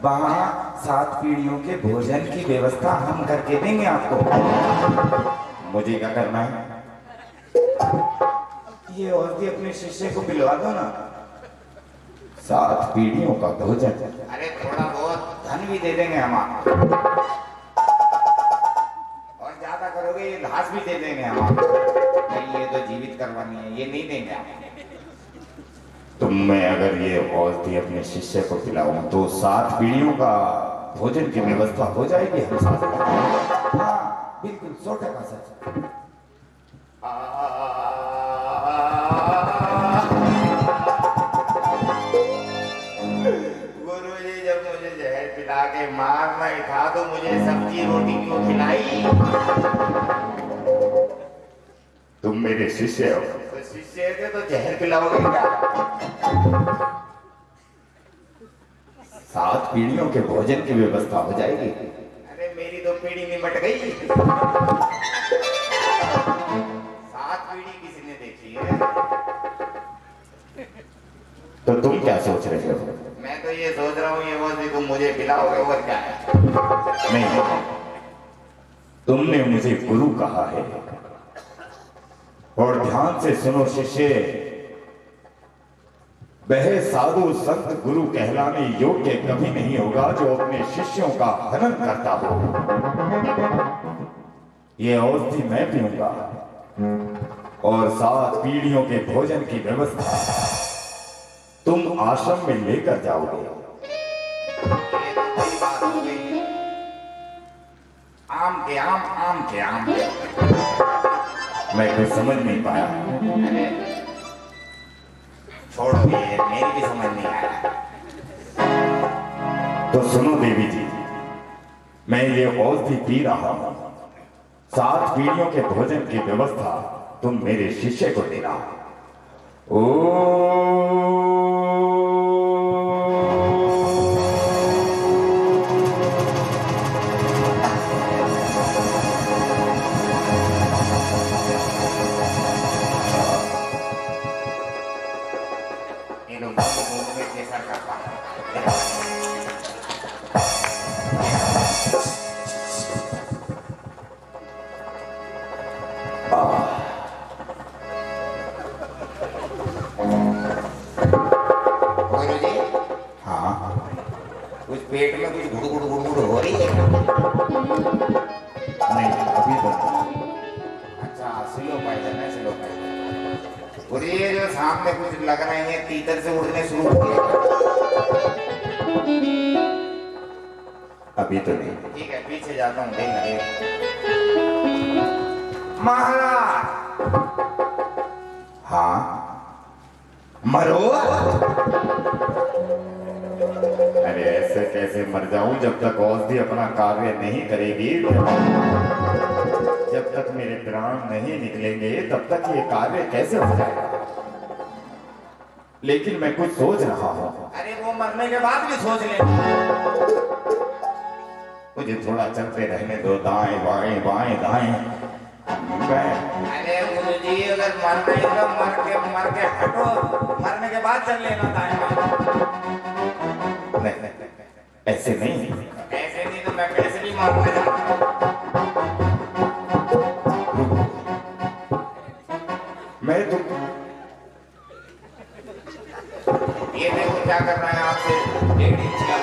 वहाँ 7 पीढ़ियों के भोजन की व्यवस्था हम करके देंगे आपको। मुझे क्या करना है? ये औषधि अपने शिष्य को पिलवा दो ना। 7 पीढ़ियों का भोजन? अरे थोड़ा बहुत धन भी दे देंगे हम आपको, और ज्यादा करोगे ये घास भी दे देंगे हम आपको। नहीं ये तो जीवित करवानी है, ये नहीं देंगे आप। तो मैं अगर ये औषधि अपने शिष्य को पिलाऊं तो 7 पीढ़ियों का भोजन की व्यवस्था हो जाएगी हम साथ? हाँ बिल्कुल 100% सच। गुरु जी जब मुझे जहर पिला के मारना ही था तो मुझे सब्जी रोटी क्यों खिलाई? तुम मेरे शिष्य हो। तो शिष्य थे तो जहर पिलाओगे क्या? 7 पीढ़ियों के भोजन की व्यवस्था हो जाएगी। अरे मेरी तो पीढ़ी निमट गई। 7 पीढ़ी किसी ने देखी है? तो तुम क्या सोच रहे हो? मैं तो ये सोच रहा हूँ ये वो तुम मुझे खिलाओगे और क्या है? नहीं, तुमने मुझे गुरु कहा है, और ध्यान से सुनो शिष्य, वह साधु संत गुरु कहलाने योग्य कभी नहीं होगा जो अपने शिष्यों का हनन करता हो। ये औषधि मैं पीऊंगा और 7 पीढ़ियों के भोजन की व्यवस्था तुम आश्रम में लेकर जाओगे। आम के आम, आम के आम। मैं कुछ समझ नहीं पाया। अरे छोड़ो, ये मेरी भी समझ नहीं आया। तो सुनो देवी जी, मैं ये औषधि पी रहा हूं, 7 पीढ़ियों के भोजन की व्यवस्था तुम मेरे शिष्य को देना। पेट में कुछ गुड़ गुड़ गुड़ गुड़ हो रही है? नहीं, अभी तो अच्छा, स्लो पाइजन है, स्लो पाइजन। और ये जो सामने कुछ लग रहे हैं तीतर से उड़ने शुरू हो गए? अभी तो नहीं। ठीक है, पीछे जाता हूँ, देख लगे। महाराज। हाँ, मरो। अरे ऐसे कैसे मर जाऊं जब तक औषधि अपना कार्य नहीं करेगी, जब तक मेरे प्राण नहीं निकलेंगे तब तक ये कार्य कैसे हो जाएगा? लेकिन मैं कुछ सोच रहा हूं। अरे वो मरने के बाद भी सोच ले। मुझे थोड़ा चलते रहने दो, दाएं बाएं बाएं दाएं। अरे गुरुजी, अगर मरना है तो मर के हटो, मरने के बाद चल लेना दाएं बाएं। नहीं, ऐसे नहीं। ऐसे नहीं तो मैं कैसे भी मारूंगा। मैं तो ये देखो क्या कर रहा है आपसे 1.5 इंच का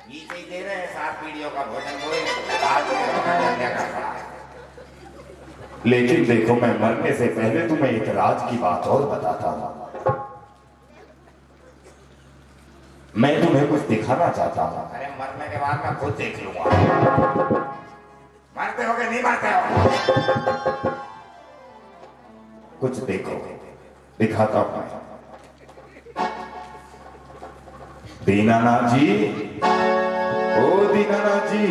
नीचे ही दे रहे हैं 7 पीढ़ियों का भोजन, लेकिन देखो, मैं मरने से पहले तुम्हें एक राज की बात और बताता हूं। मैं तुम्हें कुछ दिखाना चाहता हूं। अरे मरने के बाद मैं खुद देख लूंगा। मरते हो कि नहीं मरते हो? कुछ देखो, दिखाता हूं। दीनानाथ जी, ओ दीनानाथ जी,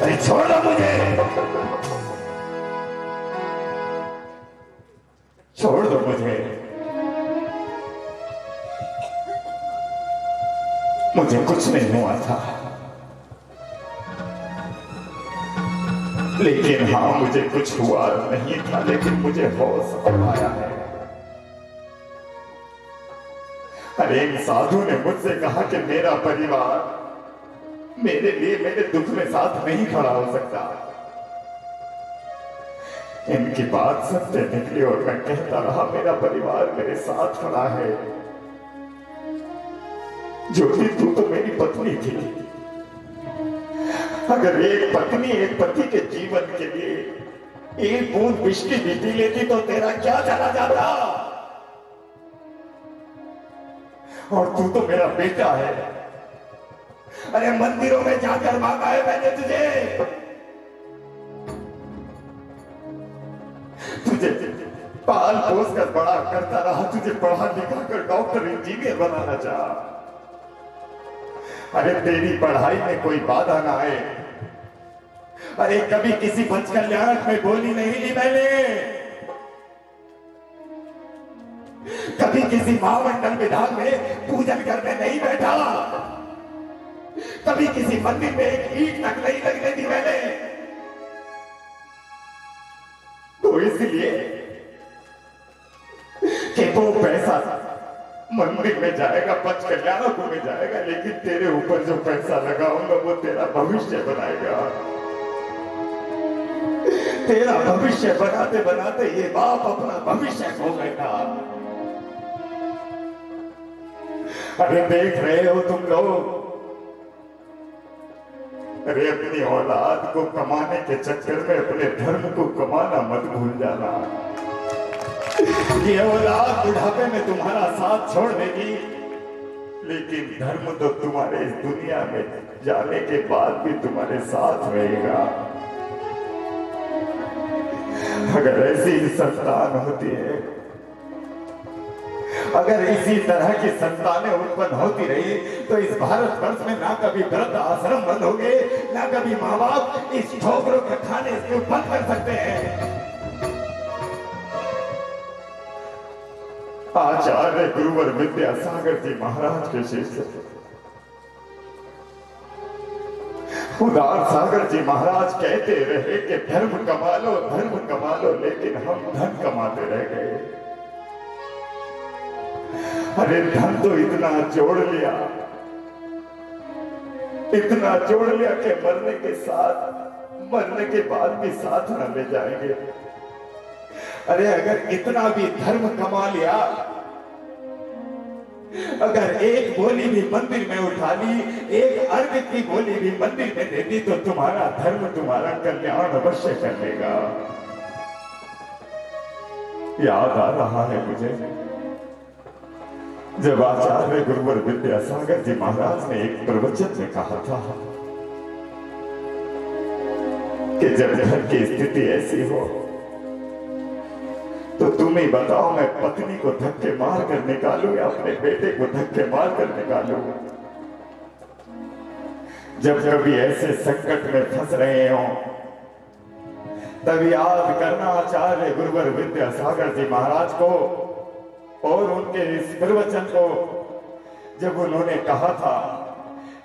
अरे छोड़ दो मुझे, छोड़ दो मुझे। मुझे कुछ नहीं हुआ था, लेकिन हाँ, मुझे कुछ हुआ नहीं था, लेकिन मुझे होश आया है। अरे इन साधु ने मुझसे कहा कि मेरा परिवार मेरे लिए मेरे दुख में साथ नहीं खड़ा हो सकता। इनकी बात सत्य निकली और मैं कहता रहा मेरा परिवार मेरे साथ खड़ा है। ज्योति, तू तो मेरी पत्नी थी। अगर एक पत्नी एक पति के जीवन के लिए एक बूंद विष की भी पी लेती तो तेरा क्या चला जाता? और तू तो मेरा बेटा है। अरे मंदिरों में जाकर मांगा है मैंने तुझे, तुझे पाल पोस कर बड़ा करता रहा, तुझे पढ़ा लिखा कर डॉक्टर इंजीनियर बनाना चाहा। अरे तेरी पढ़ाई में कोई बाधा ना आए। अरे कभी किसी पंच कल्याणक में गोली नहीं ली मैंने, कभी किसी महामंडल विधान में पूजन करने नहीं बैठा, कभी किसी मंदिर में एक ईंट तक नहीं लगने दी मैंने। तो इसलिए कि वो पैसा मंदिर में जाएगा, पंच कल्याणकों में जाएगा, लेकिन तेरे ऊपर जो पैसा लगाऊंगा वो तेरा भविष्य बनाएगा। तेरा भविष्य बनाते बनाते ये बाप अपना भविष्य खो बैठा। अरे देख रहे हो तुम लोग, अरे अपनी औलाद को कमाने के चक्कर में अपने धर्म को कमाना मत भूल जाना। ये औलाद बुढ़ापे में तुम्हारा साथ छोड़ देगी, लेकिन धर्म तो तुम्हारे इस दुनिया में जाने के बाद भी तुम्हारे साथ रहेगा। अगर ऐसी संतान होती है, अगर इसी तरह की संतानें उत्पन्न होती रही तो इस भारत वर्ष में ना कभी वृद्ध आश्रम बंद होंगे, ना कभी माँ बाप इस ठोकरों के खाने इसको बंद कर सकते हैं। आचार्य गुरुवर विद्यासागर जी महाराज के शिष्य उदार सागर जी महाराज कहते रहे कि धर्म कमा लो, लेकिन हम धन कमाते रह गए। अरे धन तो इतना जोड़ लिया कि मरने के बाद भी साथ न ले जाएंगे। अरे अगर इतना भी धर्म कमा लिया, अगर एक बोली भी मंदिर में उठा ली, एक अर्घ की बोली भी मंदिर में दे दी, तो तुम्हारा धर्म तुम्हारा कल्याण अवश्य कर लेगा। याद आ रहा है मुझे जब आचार्य गुरुवर विद्यासागर जी महाराज ने एक प्रवचन में कहा था कि जब घर की स्थिति ऐसी हो तो तुम ही बताओ, मैं पत्नी को धक्के मार कर निकालूं या अपने बेटे को धक्के मार कर निकालूं। जब कभी ऐसे संकट में फंस रहे हो तब याद करना आचार्य गुरुवर विद्यासागर जी महाराज को और उनके इस प्रवचन को, जब उन्होंने कहा था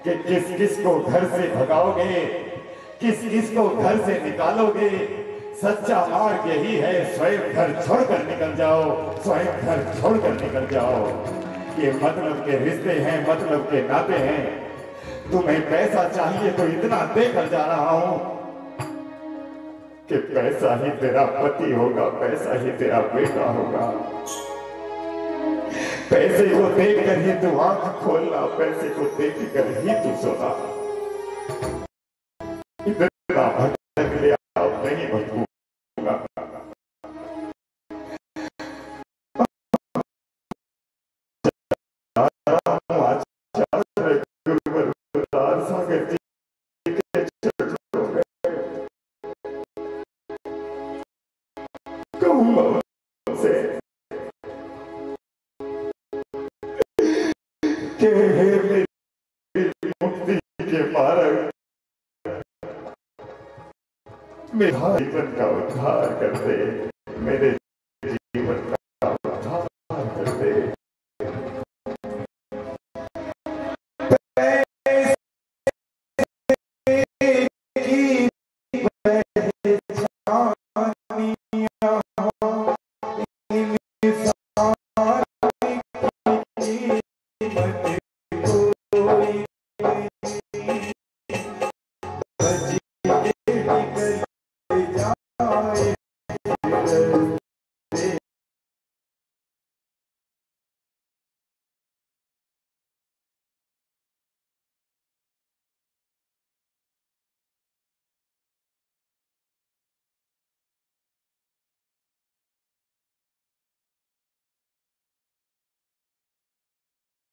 कि किस किस को घर से भगाओगे, किस किस को घर से निकालोगे, सच्चा मार्ग यही है, स्वयं घर छोड़कर निकल जाओ, स्वयं घर छोड़कर निकल जाओ। ये मतलब के रिश्ते हैं, मतलब के नाते हैं। तुम्हें पैसा चाहिए तो इतना देकर जा रहा हूं कि पैसा ही तेरा पति होगा, पैसा ही तेरा बेटा होगा। पैसे को देखकर ही तू आंख खोलना, पैसे को देखकर ही तू सोना। इतना भटक लिया, अब नहीं भटकूंगा। सागर जी के चरणों में कहूंगा उनसे कि हे मेरी मुक्ति के मार्ग, मेरा जीवन का उद्धार कर दे।